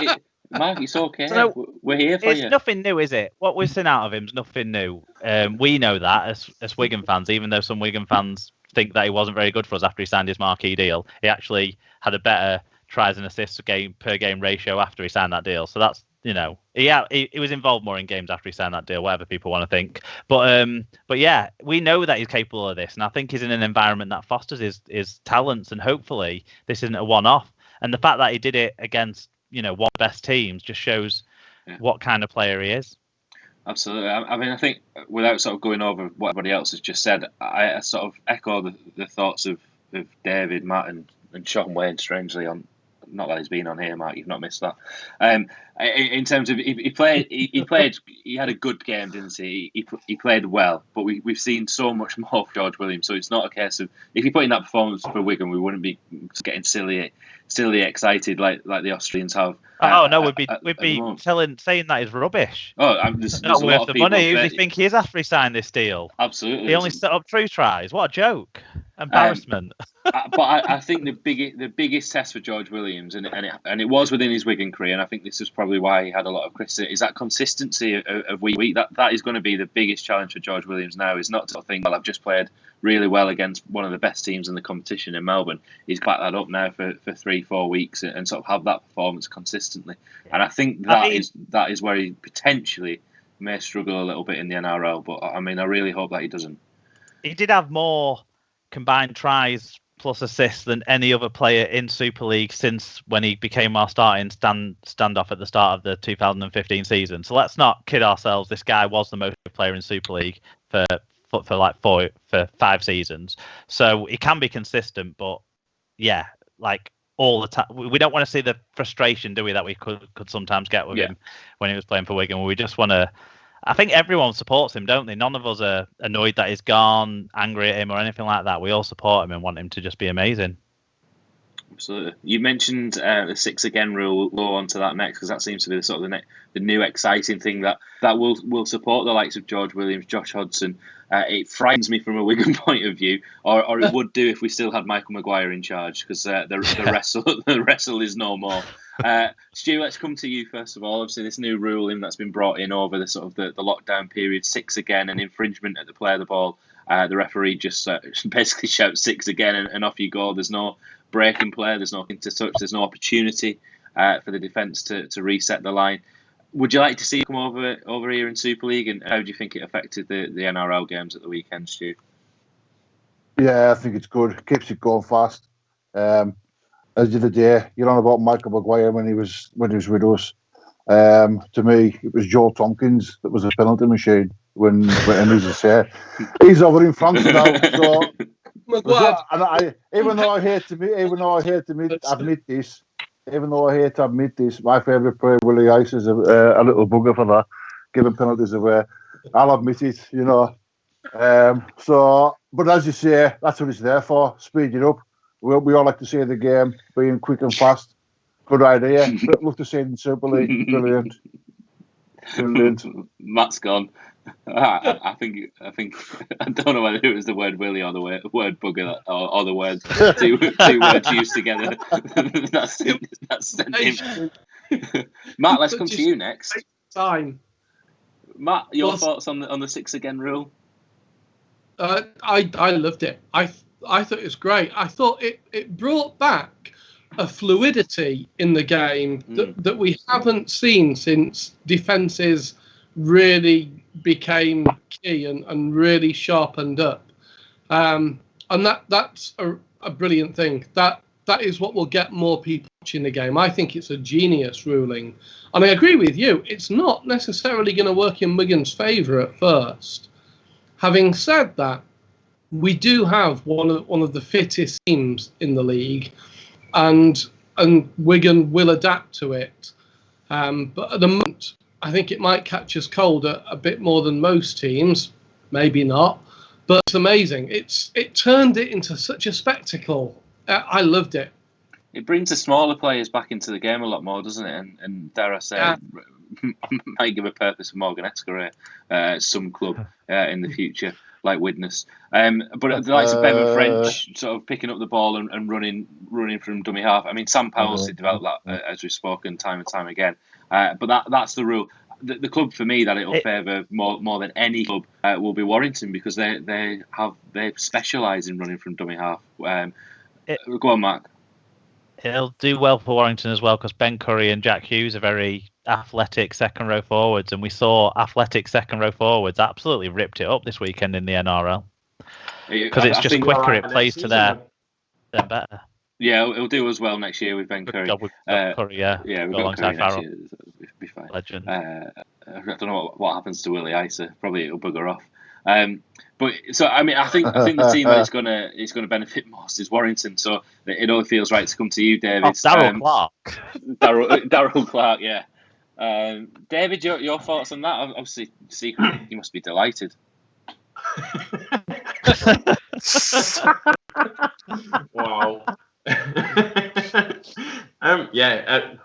it. Mark, it's okay. So, we're here for you. It's nothing new, is it? What we've seen out of him is nothing new. We know that as Wigan fans, even though some Wigan fans think that he wasn't very good for us after he signed his marquee deal. He actually had a better tries and assists per game ratio after he signed that deal. So that's, he was involved more in games after he signed that deal, whatever people want to think. But yeah, we know that he's capable of this, and I think he's in an environment that fosters his talents, and hopefully this isn't a one-off. And the fact that he did it against one of the best teams just shows what kind of player he is. Absolutely. I mean, I think without sort of going over what everybody else has just said, I sort of echo the thoughts of David, Matt, and Sean Wayne. Strangely, on not that he's been on here, Mark. You've not missed that. In terms of he had a good game, didn't he? He played well, but we've seen so much more of George Williams. So it's not a case of if he put in that performance for Wigan, we wouldn't be getting silly excited like the Austrians have. Oh no, we'd be saying that is rubbish. Oh, there's not a worth lot of the money. Who do you think he is after he signed this deal? Absolutely, he only set up 3 tries. What a joke! Embarrassment. But I think the biggest test for George Williams, and it was within his Wigan career, and I think this is probably why he had a lot of criticism, is that consistency of week to week. That is going to be the biggest challenge for George Williams now. Is not to think, well, I've just played really well against one of the best teams in the competition in Melbourne. He's backed that up now for 3-4 weeks and sort of have that performance consistently. And I think that is where he potentially may struggle a little bit in the NRL. But I mean, I really hope that he doesn't. He did have more combined tries plus assists than any other player in Super League since when he became our starting standoff at the start of the 2015 season. So let's not kid ourselves. This guy was the most player in Super League for 5 seasons. So he can be consistent, but yeah, like all the time, we don't want to see the frustration, do we, that we could sometimes get with him when he was playing for Wigan. We just want to. I think everyone supports him, don't they? None of us are annoyed that he's gone, angry at him, or anything like that. We all support him and want him to just be amazing. Absolutely. You mentioned the 6 again rule. We'll go on to that next, because that seems to be the new exciting thing that will support the likes of George Williams, Josh Hodgson. It frightens me from a Wigan point of view, or it would do if we still had Michael Maguire in charge, because the wrestle is no more. Stu, let's come to you first of all. Obviously, this new ruling that's been brought in over the sort of the lockdown period, 6 again, an infringement at the play of the ball. The referee just basically shouts 6 again, and off you go. There's no break in play. There's nothing to touch. There's no opportunity for the defence to reset the line. Would you like to see it come over here in Super League, and how do you think it affected the NRL games at the weekend, Stu? Yeah, I think it's good. It keeps it going fast. As the other day, you're on about Michael Maguire when he was with us. To me, it was Joe Tompkins that was a penalty machine when he's over in France now. So, and even though I hate to admit this, my favourite player, Willie Ice, is a little bugger for that, giving penalties away. I'll admit it, but as you say, that's what it's there for. Speed it up. We all like to see the game being quick and fast. Good idea. Love to see it in Super League. Brilliant. Matt's gone. I think I don't know whether it was the word Willie or the word bugger or the words two words used together. that's sent him. Matt, let's come to you next. Time. Matt, your thoughts on the 6 again rule? I loved it. I thought it was great. I thought it brought back a fluidity in the game that we haven't seen since defences really became key and really sharpened up. And that's a brilliant thing. That is what will get more people watching the game. I think it's a genius ruling. And I agree with you. It's not necessarily going to work in Wigan's favour at first. Having said that, we do have one of the fittest teams in the league, and Wigan will adapt to it. But at the moment, I think it might catch us cold a bit more than most teams. Maybe not. But it's amazing. It turned it into such a spectacle. I loved it. It brings the smaller players back into the game a lot more, doesn't it? And dare I say, might give a purpose for Morgan Escaray at some club in the future, like Widnes. But the likes of Bateman French sort of picking up the ball and running from dummy half. I mean, Sam Powell's developed that, as we've spoken time and time again. But that's the rule. The club for me that it'll favour more than any club will be Warrington, because they specialise in running from dummy half. Go on, Mark. It'll do well for Warrington as well, because Ben Curry and Jack Hughes are very athletic second row forwards, and we saw athletic second row forwards absolutely ripped it up this weekend in the NRL, because it's just quicker. It plays to them better. Yeah, it'll do as well next year with Ben Curry. We've got Curry, yeah, we've got alongside Curry next year. It'll be fine. Legend. I don't know what happens to Willie Isa. Probably it'll bugger off. But so I mean, I think the team that is gonna benefit most is Warrington. So it only feels right to come to you, David. Darryl Clark. Darryl Clark, yeah. David, your thoughts on that? Obviously, secretly, you must be delighted. Wow.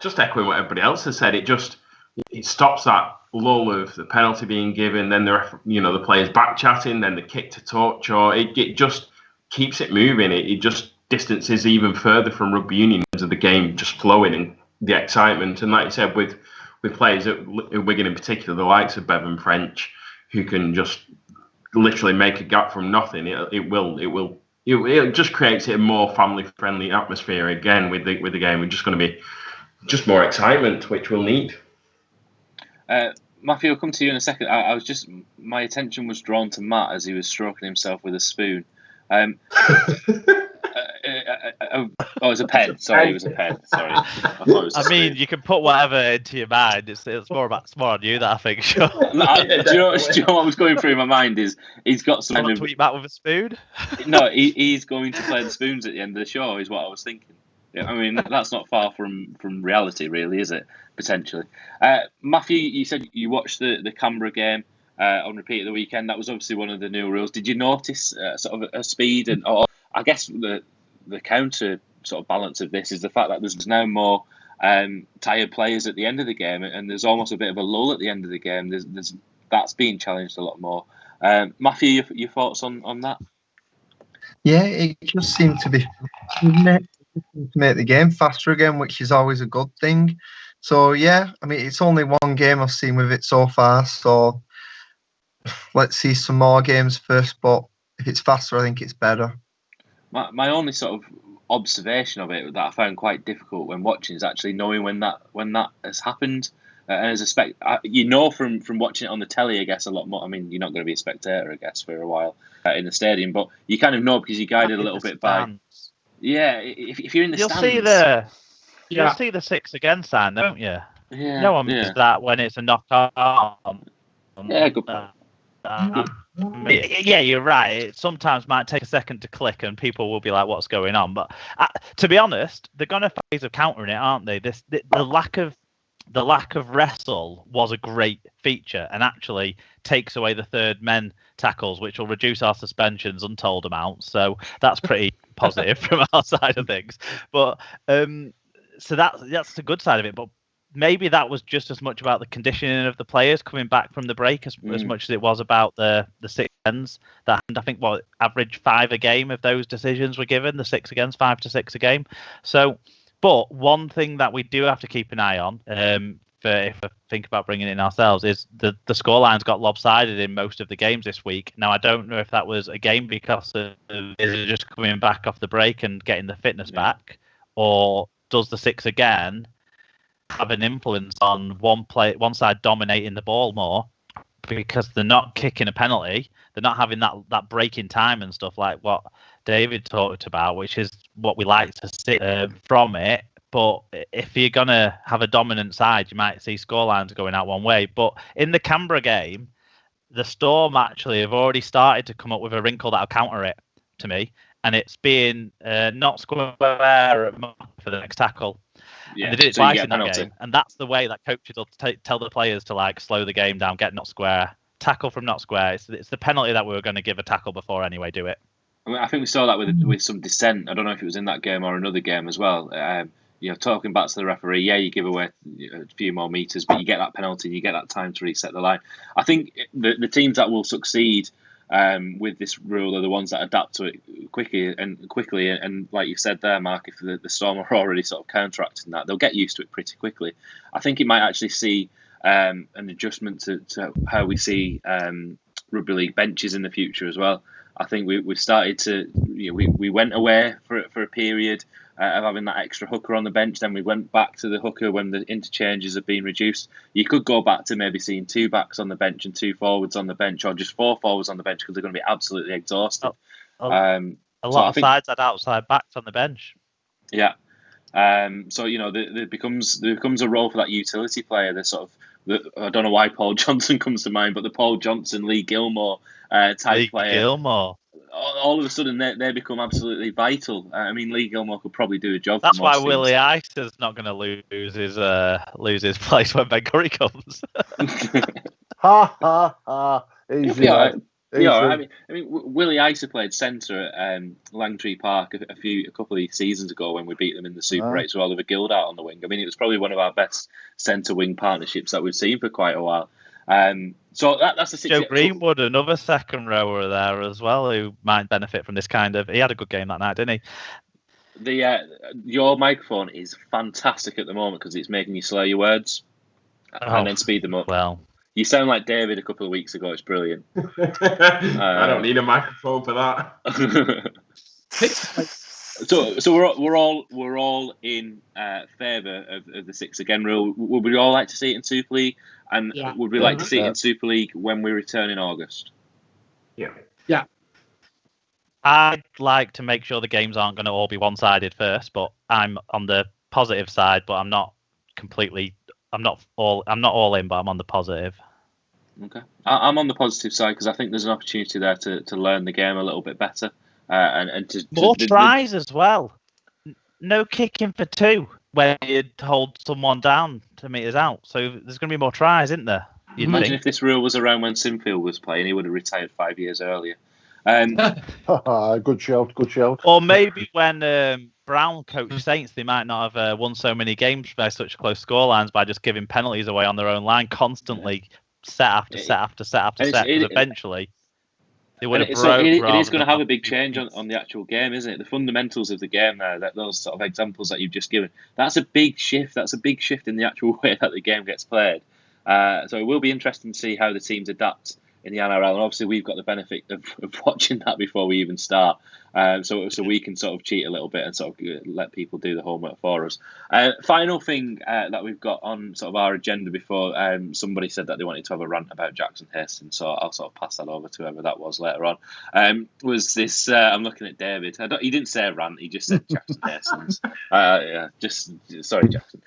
Just echoing what everybody else has said. It stops that lull of the penalty being given, then the players back chatting, then the kick to touch, or it just keeps it moving. It just distances even further from rugby union of the game just flowing and the excitement. And like you said, with players at Wigan in particular, the likes of Bevan French, who can just literally make a gap from nothing, it just creates a more family friendly atmosphere again with the game. We're just going to be just more excitement, which we'll need. Matthew, I'll come to you in a second. My attention was drawn to Matt as he was stroking himself with a spoon. It was a pen. Sorry, it was a pen. Sorry. I mean, you can put whatever into your mind. It's more on you, that I think. Sure. Do you know what was going through my mind is he's got some kind of tweet back with a spoon. No, he's going to play the spoons at the end of the show. Is what I was thinking. Yeah, I mean, that's not far from reality, really, is it? Potentially. Matthew, you said you watched the Canberra game on repeat at the weekend. That was obviously one of the new rules. Did you notice sort of a speed or I guess the counter sort of balance of this is the fact that there's now more tired players at the end of the game, and there's almost a bit of a lull at the end of the game. That's being challenged a lot more. Matthew, your thoughts on that? Yeah, it just seemed to be to make the game faster again, which is always a good thing. So yeah, I mean, it's only one game I've seen with it so far, so let's see some more games first, but if it's faster, I think it's better. My only sort of observation of it that I found quite difficult when watching is actually knowing when that has happened. And as from watching it on the telly, I guess, a lot more. I mean, you're not going to be a spectator, I guess, for a while in the stadium, but you kind of know because you're guided a little bit by. Yeah, if you're in the stands. You'll see the 6 again sign, don't you? Yeah. No one misses that when it's a knock-on. Yeah, good point. Yeah, you're right. It sometimes might take a second to click, and people will be like, "What's going on?" But to be honest, they're going to find ways of countering it, aren't they? The lack of wrestle was a great feature, and actually takes away the third men tackles, which will reduce our suspensions untold amounts. So that's pretty positive from our side of things. But so that's the good side of it. But maybe that was just as much about the conditioning of the players coming back from the break as much as it was about the 6 agains. That I think average 5 a game of those decisions were given, the 6 agains, 5 to 6 a game. So, but one thing that we do have to keep an eye on, if I think about bringing it in ourselves, is the scorelines got lopsided in most of the games this week. Now, I don't know if that was a game because of just coming back off the break and getting the fitness back, or does the 6 again have an influence on one side dominating the ball more because they're not kicking a penalty, they're not having that break in time and stuff like what David talked about, which is what we like to see from it. But if you're going to have a dominant side, you might see scorelines going out one way. But in the Canberra game, the Storm actually have already started to come up with a wrinkle that'll counter it to me. and it's being not square for the next tackle. Yeah, and they did it so you twice get a in that penalty. game, and that's the way that coaches will tell the players to like slow the game down, get not square, tackle from not square. It's the penalty that we were going to give a tackle before anyway. Do it. I mean, I think we saw that with some dissent. I don't know if it was in that game or another game as well. Talking back to the referee, you give away a few more meters, but you get that penalty and you get that time to reset the line. I think the teams that will succeed with this rule are the ones that adapt to it quickly. And like you said there, Mark, if the Storm are already sort of counteracting that, they'll get used to it pretty quickly. I think it might actually see an adjustment to how we see rugby league benches in the future as well. I think we've started to, we went away for a period of having that extra hooker on the bench. Then we went back to the hooker when the interchanges have been reduced. You could go back to maybe seeing 2 backs on the bench and 2 forwards on the bench, or just 4 forwards on the bench because they're going to be absolutely exhausted. A lot of sides had outside backs on the bench. Yeah. So there becomes a role for that utility player. The sort of I don't know why Paul Johnson comes to mind, but the Paul Johnson, Lee Gilmore type player. Gilmore. All of a sudden, they become absolutely vital. I mean, Lee Gilmore could probably do a job. That's for why most Willie Ice's not going to lose his place when Ben Curry comes. Ha ha ha! Easy. I mean, Willie Ice played centre at Langtree Park a couple of seasons ago when we beat them in the Super 8 with Oliver Gildart on the wing. I mean, it was probably one of our best centre wing partnerships that we've seen for quite a while. So that's the situation. Joe Greenwood, another second rower there as well, who might benefit from this kind of. He had a good game that night, didn't he? Your microphone is fantastic at the moment because it's making you slur your words and then speed them up. Well, you sound like David a couple of weeks ago. It's brilliant. I don't need a microphone for that. So we're all in favour of the 6 again rule. Would we all like to see it in Super League? And would we like to see it in Super League when we return in August? Yeah. I'd like to make sure the games aren't going to all be one-sided first, but I'm on the positive side. But I'm not all in, but I'm on the positive. Okay, I'm on the positive side because I think there's an opportunity there to learn the game a little bit better and to more tries as well. No kicking for 2 where you'd hold someone down to meters out. So there's going to be more tries, isn't there? Imagine if this rule was around when Sinfield was playing, he would have retired 5 years earlier. Good shout. Or maybe when Brown coached Saints, they might not have won so many games by such close scorelines by just giving penalties away on their own line constantly, set after set. Because eventually they would have broke. It is going to have a big change on the actual game, isn't it? The fundamentals of the game there, those sort of examples that you've just given, that's a big shift. That's a big shift in the actual way that the game gets played. So it will be interesting to see how the teams adapt in the NRL, and obviously we've got the benefit of watching that before we even start, so we can sort of cheat a little bit and sort of let people do the homework for us. Final thing that we've got on sort of our agenda before somebody said that they wanted to have a rant about Jackson Hastings, so I'll sort of pass that over to whoever that was later on. Was this? I'm looking at David. He didn't say a rant. He just said Jackson Hastings. Sorry, Jackson.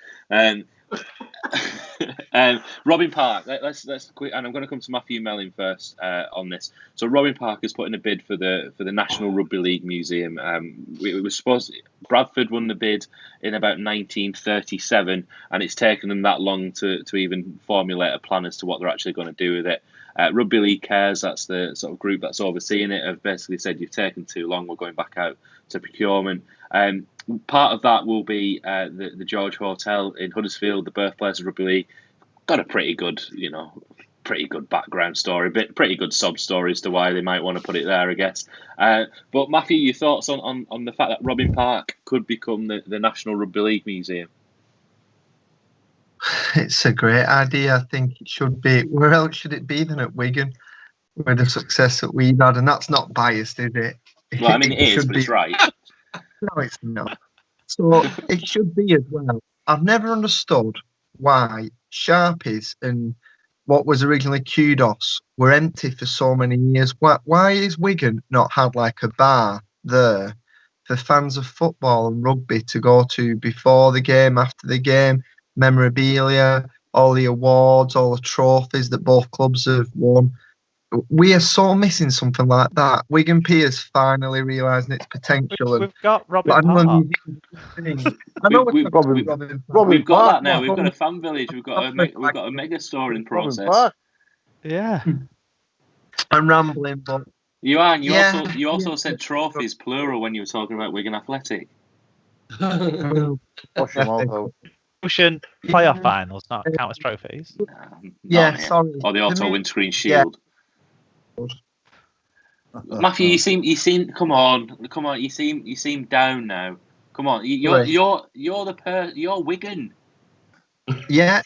Robin Park. Let's quick, and I'm going to come to Matthew Mellin first on this. So Robin Park is putting a bid for the National Rugby League Museum. It was Bradford won the bid in about 1937, and it's taken them that long to even formulate a plan as to what they're actually going to do with it. Rugby League Cares, that's the sort of group that's overseeing it, have basically said you've taken too long. We're going back out to procurement. Part of that will be the George Hotel in Huddersfield, the birthplace of Rugby League. Got a pretty good background story, pretty good sob story as to why they might want to put it there, I guess. But Matthew, your thoughts on the fact that Robin Park could become the National Rugby League Museum? It's a great idea. I think it should be. Where else should it be than at Wigan, with the success that we've had? And that's not biased, is it? Well, I mean, it is, but it's right. No, it's not. So it should be as well. I've never understood why Sharpies and what was originally Kudos were empty for so many years. Why is Wigan not had like a bar there for fans of football and rugby to go to before the game, after the game, memorabilia, all the awards, all the trophies that both clubs have won? we are so missing something like that. Wigan Piers finally realising its potential. We've got Robin I know Park. We've got that now. We've got a fan village. We've got a mega store in process. Yeah. I'm rambling, but Johan, you also said trophies plural when you were talking about Wigan Athletic. Ocean playoff finals not count as trophies. Sorry. Or the auto windscreen shield. Yeah. Matthew, you seem. Come on. You seem down now. Come on, you're Wigan. Yeah,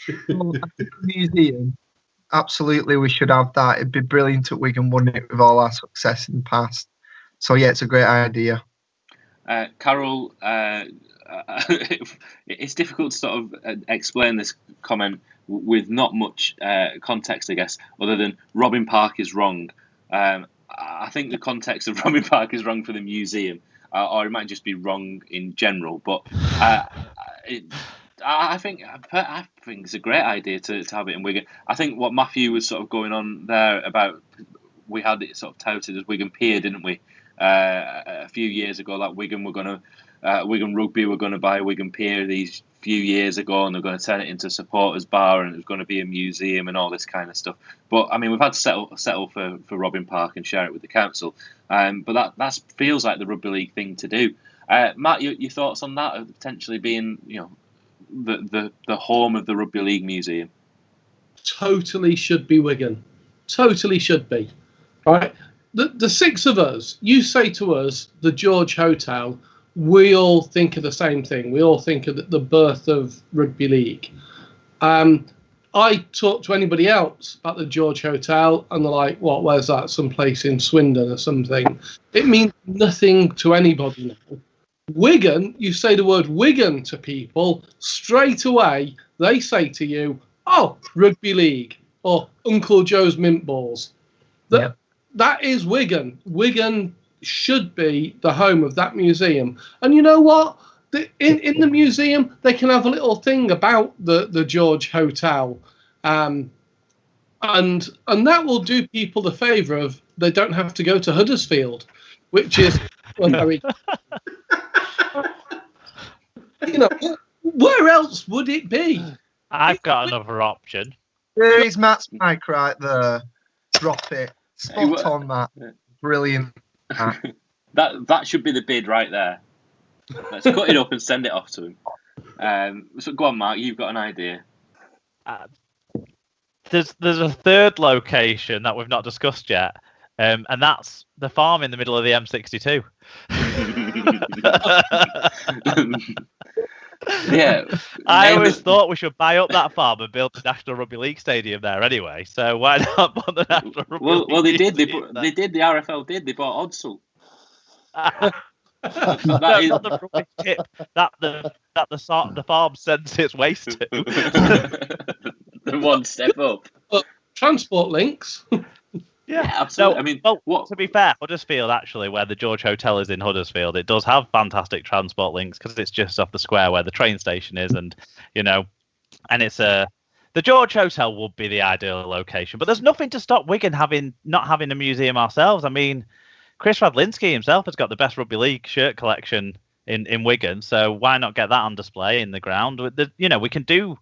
museum. Absolutely, we should have that. It'd be brilliant at Wigan, wouldn't it, with all our success in the past? So yeah, it's a great idea. Carol, it's difficult to sort of explain this comment with not much context, I guess, other than Robin Park is wrong. I think the context of Robin Park is wrong for the museum, or it might just be wrong in general. But I think it's a great idea to have it in Wigan. I think what Matthew was sort of going on there about, we had it sort of touted as Wigan Pier, didn't we? A few years ago, that Wigan Rugby were going to buy Wigan Pier these few years ago, and they're going to turn it into supporters bar, and it was going to be a museum and all this kind of stuff. But I mean, we've had to settle for Robin Park and share it with the council. But that feels like the Rugby League thing to do. Matt, your thoughts on that, potentially being the home of the Rugby League museum? Totally should be Wigan. Totally should be. Right. The six of us, you say to us, the George Hotel, we all think of the same thing. We all think of the birth of Rugby League. I talk to anybody else about the George Hotel, and they're like, what, where's that? Someplace in Swindon or something. It means nothing to anybody now. Wigan, you say the word Wigan to people, straight away, they say to you, oh, Rugby League, or Uncle Joe's Mint Balls. That is Wigan. Wigan should be the home of that museum. And you know what? In the museum, they can have a little thing about the George Hotel. And that will do people the favour of they don't have to go to Huddersfield, which is very... where else would it be? I've got another option. There is Matt's mic right there. Drop it. Spot on, Matt. Brilliant. That should be the bid right there. Let's cut it up and send it off to him. So go on, Mark. You've got an idea. There's a third location that we've not discussed yet, and that's the farm in the middle of the M62. Yeah, I always thought we should buy up that farm and build the National Rugby League Stadium there anyway. So why not put the National Rugby League? Well, they did. They did. The RFL did. They bought Odsal. Not the rubbish tip that the farm sends its waste to. The one step up. Transport links. Yeah, absolutely. To be fair, Huddersfield, actually, where the George Hotel is in Huddersfield, it does have fantastic transport links because it's just off the square where the train station is, and it's the George Hotel would be the ideal location. But there's nothing to stop Wigan not having a museum ourselves. I mean, Chris Radlinski himself has got the best Rugby League shirt collection in Wigan, so why not get that on display in the ground? We can do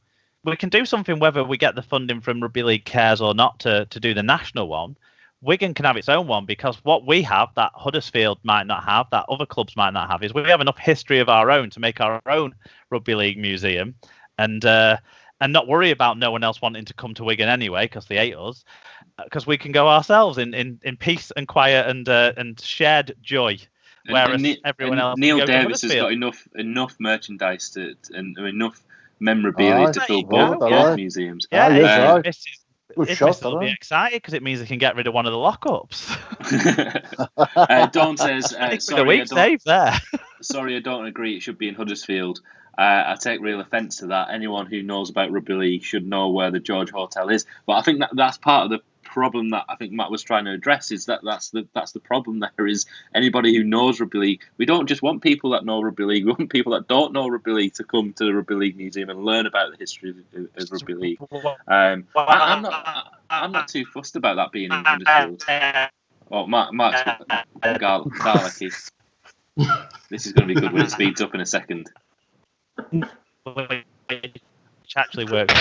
something whether we get the funding from Rugby League Cares or not to do the national one. Wigan can have its own one because what we have that Huddersfield might not have, that other clubs might not have, is we have enough history of our own to make our own Rugby League museum and not worry about no one else wanting to come to Wigan anyway because they hate us, because we can go ourselves in peace and quiet and shared joy. Whereas everyone else, Neil Davis has got enough merchandise and enough memorabilia to fill both museums. Yeah, Mrs. will be excited because it means they can get rid of one of the lockups. Dawn says, sorry, I don't agree. It should be in Huddersfield. I take real offence to that. Anyone who knows about Rugby League should know where the George Hotel is. But I think that's part of the problem that I think Matt was trying to address is that's the problem. There is anybody who knows rugby league. We don't just want people that know rugby league. We want people that don't know rugby league to come to the Rugby League Museum and learn about the history of rugby league. I'm not too fussed about that being in under schools. Oh, Mark's garlicky. This is going to be good when it speeds up in a second. Which actually works.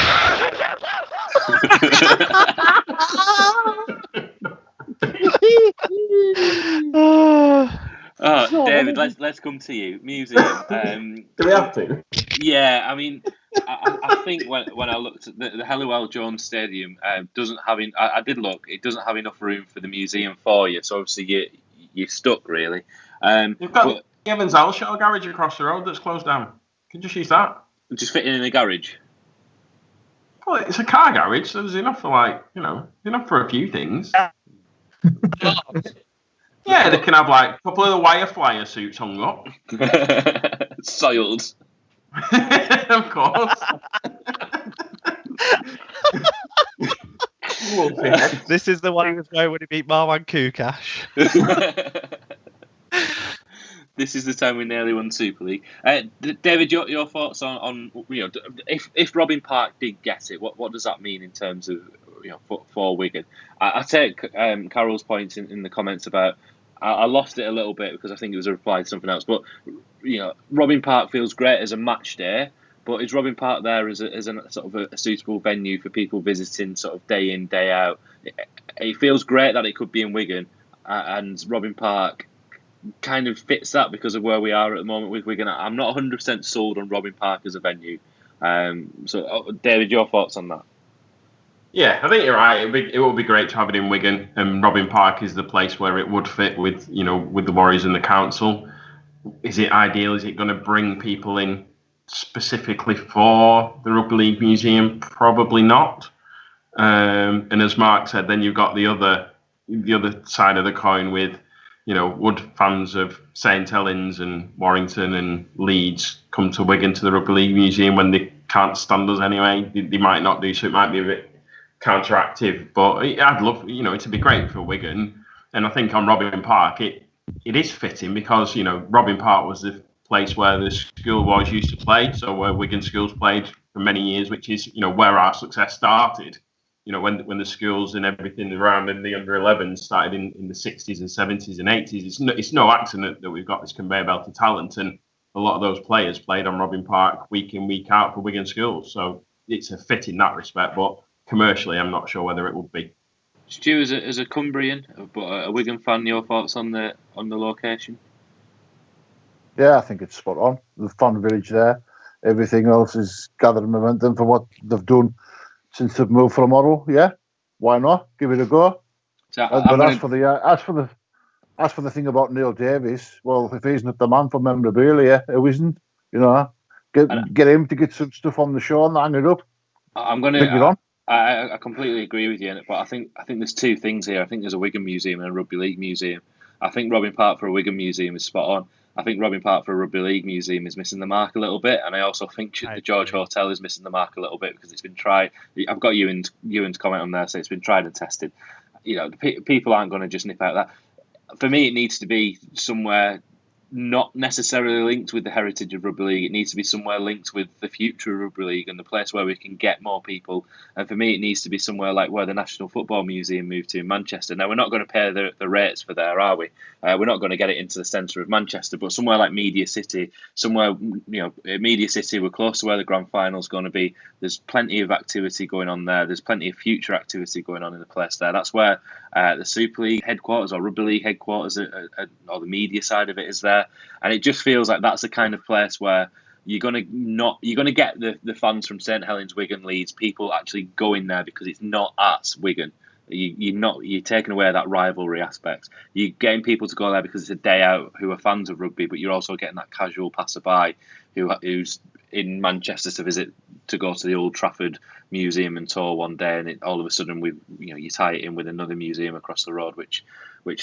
David, let's come to you. Museum. Do we have to? Yeah, I mean, I think when I looked at the Helliwell Jones Stadium, doesn't have. I did look. It doesn't have enough room for the museum for you. So obviously you're stuck really. You've got the Evans Alshore garage across the road that's closed down. You can just use that. Just fitting in a garage. Well, it's a car garage, so there's enough for enough for a few things. Yeah, they can have like a couple of the wire flyer suits hung up. Soiled. Of course. This is the one he was going when he beat Marwan Kukash. This is the time we nearly won Super League. David, your thoughts on if Robin Park did get it, what does that mean in terms of for Wigan? I take Carol's point in the comments about. I lost it a little bit because I think it was a reply to something else. But Robin Park feels great as a match day. But is Robin Park there as a sort of a suitable venue for people visiting sort of day in, day out? It feels great that it could be in Wigan, and Robin Park kind of fits that because of where we are at the moment with Wigan. I'm not 100% sold on Robin Park as a venue. So, David, your thoughts on that? Yeah, I think you're right. It would be great to have it in Wigan, and Robin Park is the place where it would fit with the Warriors and the council. Is it ideal? Is it going to bring people in specifically for the Rugby League Museum? Probably not. And as Mark said, then you've got the other side of the coin with, would fans of St Helens and Warrington and Leeds come to Wigan to the Rugby League Museum when they can't stand us anyway? They might not do, so it might be a bit counteractive. But I'd love, it'd be great for Wigan. And I think on Robin Park, it is fitting because, Robin Park was the place where the schoolboys used to play, so where Wigan schools played for many years, which is, where our success started. When the schools and everything around in the under-11s started in the 60s and 70s and 80s, it's no accident that we've got this conveyor belt of talent, and a lot of those players played on Robin Park week in, week out for Wigan schools. So it's a fit in that respect, but commercially, I'm not sure whether it would be. Stu, as a Cumbrian, but a Wigan fan, your thoughts on the location? Yeah, I think it's spot on. The fun village there. Everything else is gathering momentum for what they've done since they've moved from Model. Yeah, why not? Give it a go. So but as for the thing about Neil Davies, well, if he's not the man for memorabilia, who isn't? Get him to get some stuff on the show and hang it up. I completely agree with you, but I think there's two things here. I think there's a Wigan museum and a Rugby League museum. I think Robin Park for a Wigan museum is spot on. I think Robin Park for a Rugby League museum is missing the mark a little bit, and I also think the George Hotel is missing the mark a little bit because it's been tried. I've got Ewan's comment on there, so it's been tried and tested. People aren't going to just nip out that. For me, it needs to be somewhere not necessarily linked with the heritage of Rugby League. It needs to be somewhere linked with the future of Rugby League and the place where we can get more people. And for me, it needs to be somewhere like where the National Football Museum moved to in Manchester. Now, we're not going to pay the rates for there, are we? We're not going to get it into the centre of Manchester, but somewhere like Media City, Media City, we're close to where the grand final's going to be. There's plenty of activity going on there. There's plenty of future activity going on in the place there. That's where the Super League headquarters or Rugby League headquarters or the media side of it is there. And it just feels like that's the kind of place where you're gonna get the fans from St Helens, Wigan, Leeds, people actually going there because it's not at Wigan. You're taking away that rivalry aspect. You're getting people to go there because it's a day out who are fans of rugby, but you're also getting that casual passerby who's in Manchester to go to the Old Trafford Museum and tour one day, and all of a sudden you tie it in with another museum across the road, which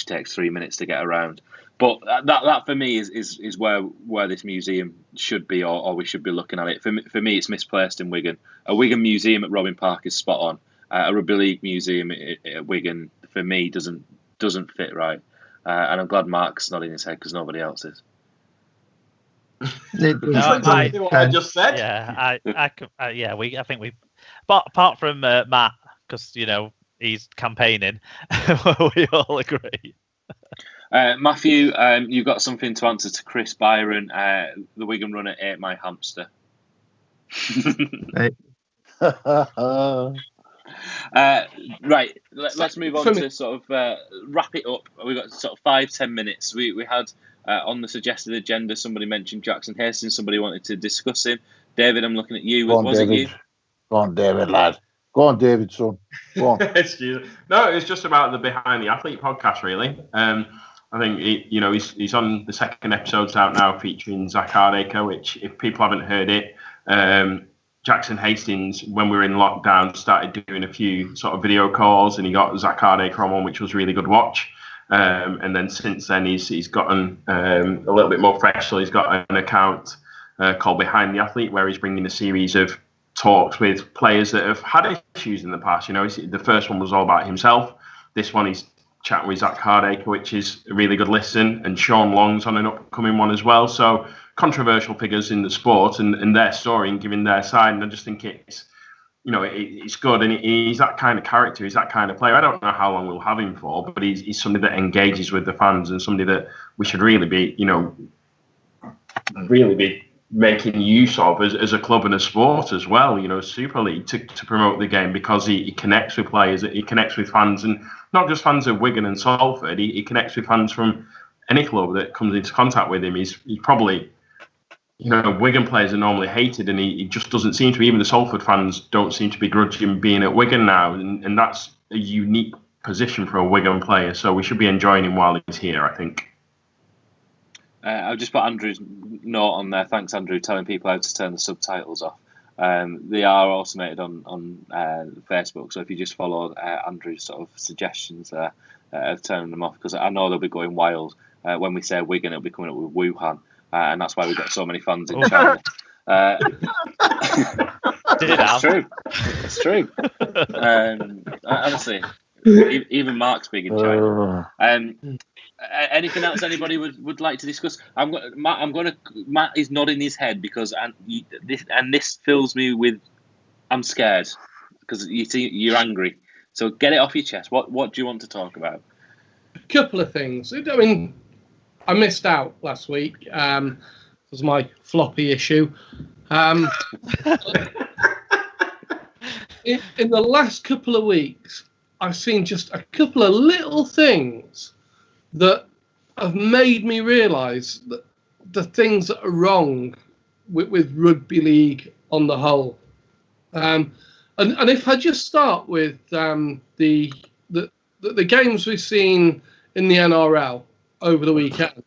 takes 3 minutes to get around. But that for me is where this museum should be, or we should be looking at it. For me, it's misplaced in Wigan. A Wigan museum at Robin Park is spot on. a rugby league museum at Wigan for me doesn't fit right. And I'm glad Mark's nodding his head because nobody else is. Exactly what I just said. Yeah, I think we, but apart from Matt, because he's campaigning, we all agree. Matthew, you've got something to answer to Chris Byron, the Wigan runner ate my hamster. Right, let's move on to sort of wrap it up. We've got sort of 5-10 minutes. We had on the suggested agenda, somebody mentioned Jackson Hastings. Somebody wanted to discuss him. David, I'm looking at you. Was it you? Go on, David, lad. Go on, David, son. Go on. No, it's just about the Behind the Athlete podcast, really. I think he's on the second episode's out now, featuring Zach Hardacre, which, if people haven't heard it, Jackson Hastings, when we were in lockdown, started doing a few sort of video calls, and he got Zach Hardacre on one, which was really good watch. And then since then, he's gotten a little bit more fresh. So he's got an account called Behind the Athlete, where he's bringing a series of talks with players that have had issues in the past. The first one was all about himself. This one he's chatting with Zach Hardacre, which is a really good listen, and Sean Long's on an upcoming one as well. So controversial figures in the sport and their story and giving their side. And I just think it's good, and he's that kind of character. He's that kind of player. I don't know how long we'll have him for, but he's somebody that engages with the fans and somebody that we should really be making use of as a club and a sport as well. Super League to promote the game, because he connects with players, he connects with fans, and not just fans of Wigan and Salford. He connects with fans from any club that comes into contact with him. He's probably, Wigan players are normally hated, and he just doesn't seem to be. Even the Salford fans don't seem to begrudge him being at Wigan now, and that's a unique position for a Wigan player. So we should be enjoying him while he's here, I think. I'll just put Andrew's note on there. Thanks, Andrew, telling people how to turn the subtitles off. They are automated on Facebook, so if you just follow Andrew's sort of suggestions there of turning them off, because I know they'll be going wild. When we say Wigan, it'll be coming up with Wuhan, and that's why we've got so many fans in China. It's true. Honestly, even Mark's big in China. Anything else anybody would like to discuss? Matt is nodding his head because this fills me with, I'm scared, because you're angry. So get it off your chest. What do you want to talk about? A couple of things. I mean, I missed out last week. It was my floppy issue. In the last couple of weeks, I've seen just a couple of little things that have made me realise that the things that are wrong with rugby league on the whole. And if I just start with the games we've seen in the NRL over the weekend,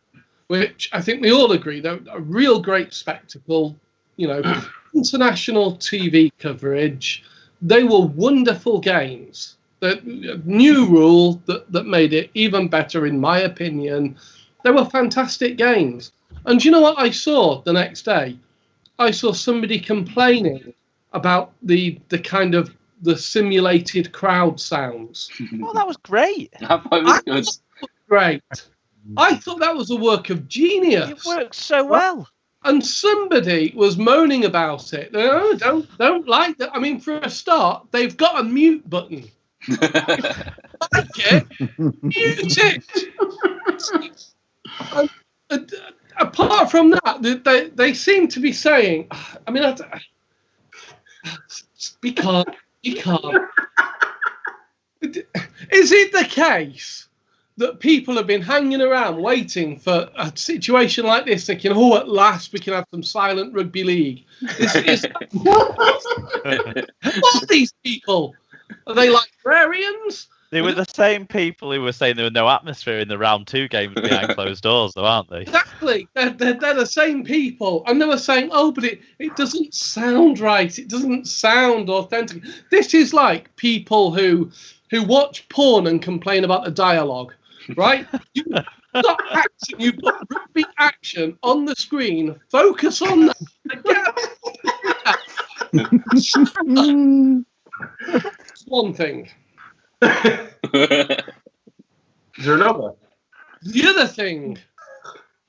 which I think we all agree they're a real great spectacle, international TV coverage. They were wonderful games. The new rule that made it even better, in my opinion. They were fantastic games. And do you know what I saw the next day? I saw somebody complaining about the kind of the simulated crowd sounds. Oh, that was great. I thought it was good. Was great. I thought that was a work of genius. It worked so well. And somebody was moaning about it. Oh, don't like that. I mean, for a start, they've got a mute button. Like it, mute it. And apart from that, they seem to be saying, I mean, be calm. Is it the case that people have been hanging around waiting for a situation like this, thinking, oh, at last we can have some silent rugby league? What are these people? Are they librarians? They were the same people who were saying there was no atmosphere in the round 2 games behind closed doors, though, aren't they? Exactly. They're the same people. And they were saying, oh, but it doesn't sound right. It doesn't sound authentic. This is like people who watch porn and complain about the dialogue, right? You've got action. You've got rugby action on the screen. Focus on that. one thing. Is there another? The other thing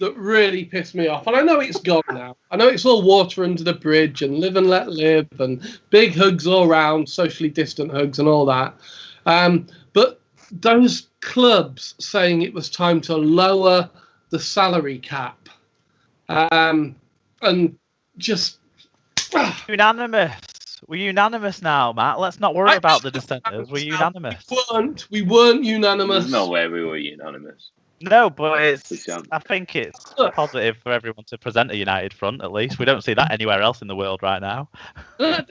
that really pissed me off, and I know it's gone now. I know it's all water under the bridge and live and let live and big hugs all round, socially distant hugs and all that. But those clubs saying it was time to lower the salary cap and just... Unanimous. We're unanimous now, Matt. Let's not worry about the dissenters. We're unanimous. We weren't unanimous. There's no way we were unanimous. No, but I think it's positive for everyone to present a united front, at least. We don't see that anywhere else in the world right now. I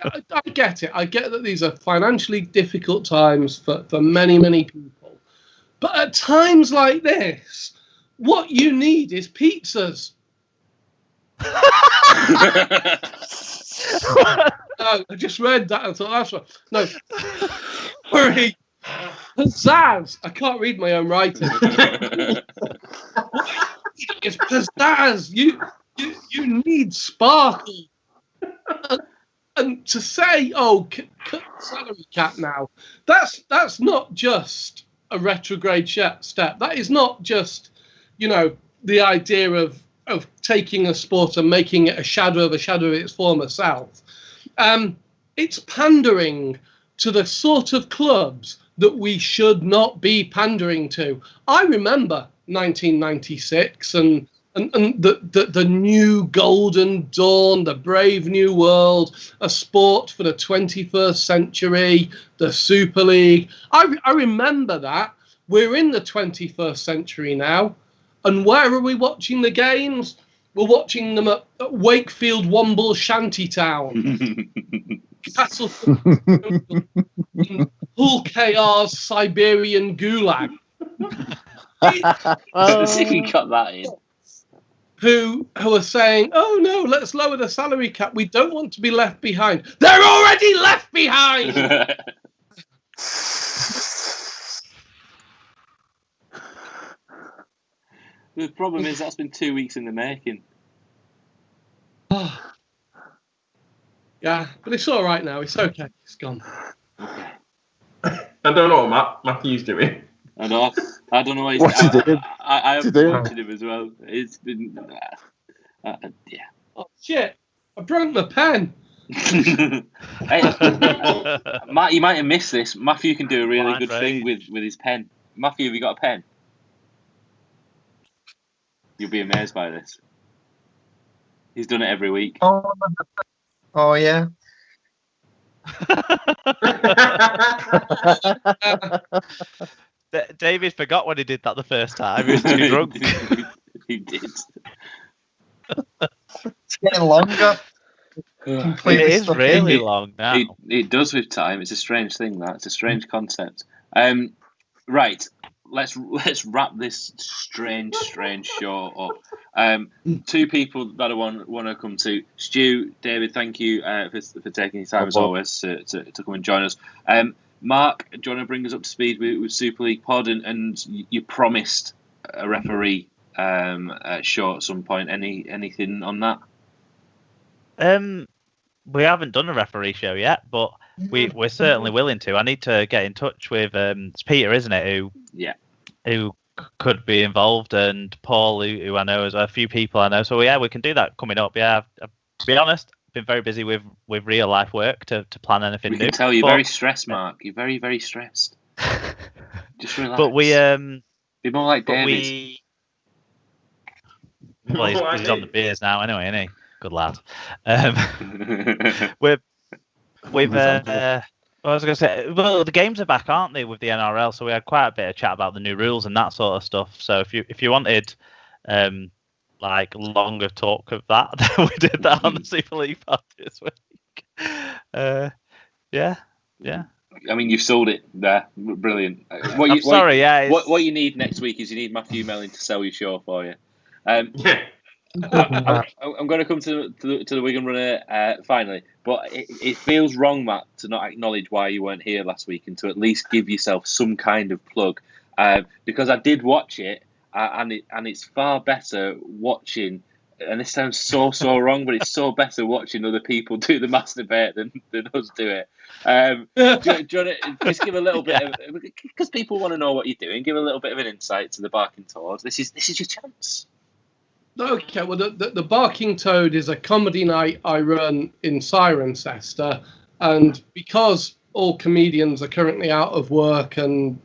get it. I get that these are financially difficult times for many, many people. But at times like this, what you need is pizzas. No, I just read that and thought that's what. No, sorry. Pizzazz. I can't read my own writing. It's pizzazz. You need sparkle. And to say, cut the salary cap now, that's not just a retrograde step. That is not just, the idea of taking a sport and making it a shadow of its former self. It's pandering to the sort of clubs that we should not be pandering to. I remember 1996 and the new golden dawn, the brave new world, a sport for the 21st century, the Super League. I remember that. We're in the 21st century now. And where are we watching the games? We're watching them at Wakefield Womble Shantytown. Castle Hull KR's Siberian Gulag. You got that in. Who are saying, oh no, let's lower the salary cap. We don't want to be left behind. They're already left behind! The problem is that's been 2 weeks in the making. Yeah, but it's all right now. It's okay. It's gone. Okay. I don't know what Matthew's doing. I know. I don't know what he's doing. I have watched him as well. It's been... yeah. Oh, shit. I broke my pen. Hey, Matt, you might have missed this. Matthew can do a really good thing with his pen. Matthew, have you got a pen? You'll be amazed by this. He's done it every week. Oh yeah. David forgot when he did that the first time. He was too drunk. He did. It's getting longer. It is really long now. It does with time. It's a strange thing. It's a strange concept. Right. Let's wrap this strange show up. Two people that I want to come to. Stu, David, thank you for taking your time as always to come and join us. Mark, do you want to bring us up to speed with Super League Pod? And you promised a referee show at some point. Anything on that? We haven't done a referee show yet, but we're certainly willing to. I need to get in touch with it's Peter, isn't it? Who could be involved, and Paul, who I know, is a few people I know. So yeah, we can do that coming up. Yeah, to be honest, I've been very busy with real life work to plan anything new. We can tell you're very stressed, Mark. You're very, very stressed. Just relax. But we be more like David. Well, he's on the beers now anyway, isn't he? Good lad. I was going to say, well, the games are back, aren't they, with the NRL? So we had quite a bit of chat about the new rules and that sort of stuff. So if you wanted like longer talk of that, then we did that on the Super League Pod this week. Yeah. I mean, you've sold it there. Brilliant. What you need next week is you need Matthew Mellon to sell your show for you. I'm going to come to the Wigan Runner finally, but it feels wrong, Matt, to not acknowledge why you weren't here last week and to at least give yourself some kind of plug, because I did watch it, and it's far better watching and this sounds so wrong, but it's so better watching other people do the masturbate than us do it. Do you want to just give a little bit of, because people want to know what you're doing, give a little bit of an insight to the Barking Toad. This is your chance. Okay, well, the Barking Toad is a comedy night I run in Cirencester, and because all comedians are currently out of work and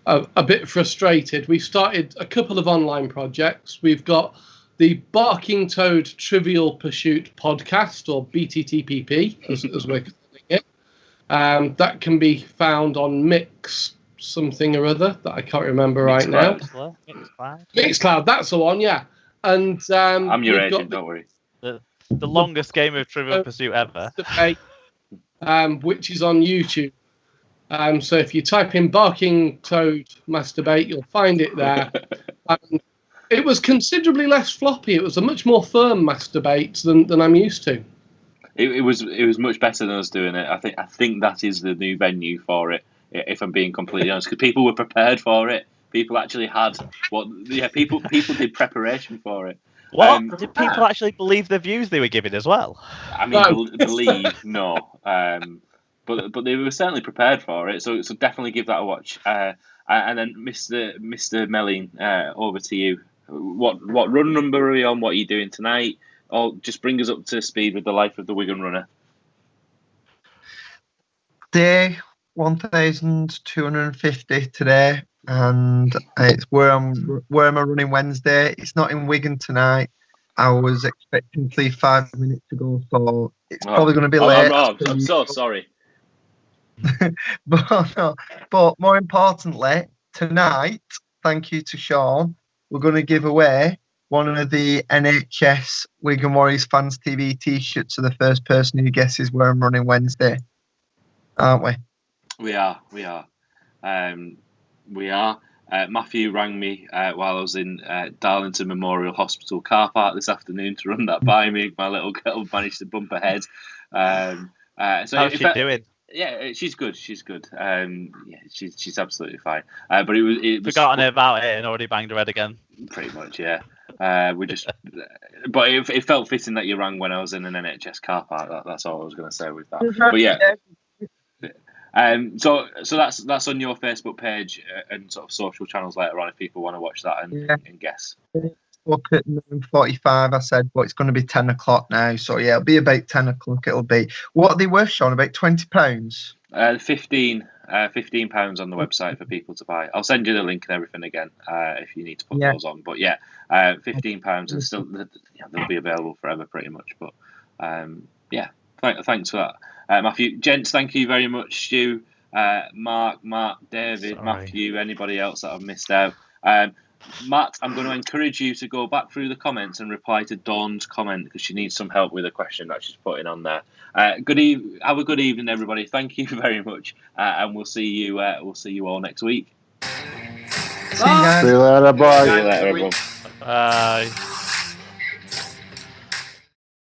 a bit frustrated, we've started a couple of online projects. We've got the Barking Toad Trivial Pursuit podcast, or BTTPP, as we're calling it. That can be found on Mix something or other that I can't remember right now. Mixcloud, that's the one, yeah. And I'm your agent, don't worry. The longest game of Trivial Pursuit ever. Which is on YouTube. So if you type in Barking Toad Masturbate, you'll find it there. It was considerably less floppy. It was a much more firm masturbate than I'm used to. It was much better than us doing it. I think that is the new venue for it. If I'm being completely honest, because people were prepared for it. People actually had people did preparation for it. What did people actually believe the views they were giving as well? I mean, believe no, but they were certainly prepared for it. So definitely give that a watch. And then Mr. Melling, over to you. What run number are you on? What are you doing tonight? Or just bring us up to speed with the life of the Wigan runner. Day 1,250 today, and it's where am I running Wednesday. It's not in Wigan tonight. I was expecting to leave 5 minutes to go, so it's probably going to be late. I'm so sorry. But more importantly, tonight, thank you to Sean, we're going to give away one of the NHS Wigan Warriors Fans TV t-shirts to the first person who guesses where I'm running Wednesday. Aren't we? We are. Matthew rang me while I was in Darlington Memorial Hospital car park this afternoon to run that by me. My little girl managed to bump ahead. So how's she doing? Yeah, she's good. She's absolutely fine. But it was forgotten about it and already banged her head again. Pretty much, yeah. But it felt fitting that you rang when I was in an NHS car park. That's all I was going to say with that. But yeah. So that's on your Facebook page and sort of social channels later on if people want to watch that and guess. Look at 9:45, I said, but it's going to be 10 o'clock now. So yeah, it'll be about 10 o'clock. It'll be. What are they worth, Sean? About £20? £15 on the website for people to buy. I'll send you the link and everything again if you need to put those on. But yeah, £15 and still they'll be available forever pretty much. But thanks for that, Matthew. Gents, thank you very much. Stu, Mark, David, sorry. Matthew, anybody else that I've missed out. Matt, I'm going to encourage you to go back through the comments and reply to Dawn's comment because she needs some help with a question that she's putting on there. Have a good evening, everybody. Thank you very much, and we'll see you all next week. See you later, bye. See you later, everyone. Bye.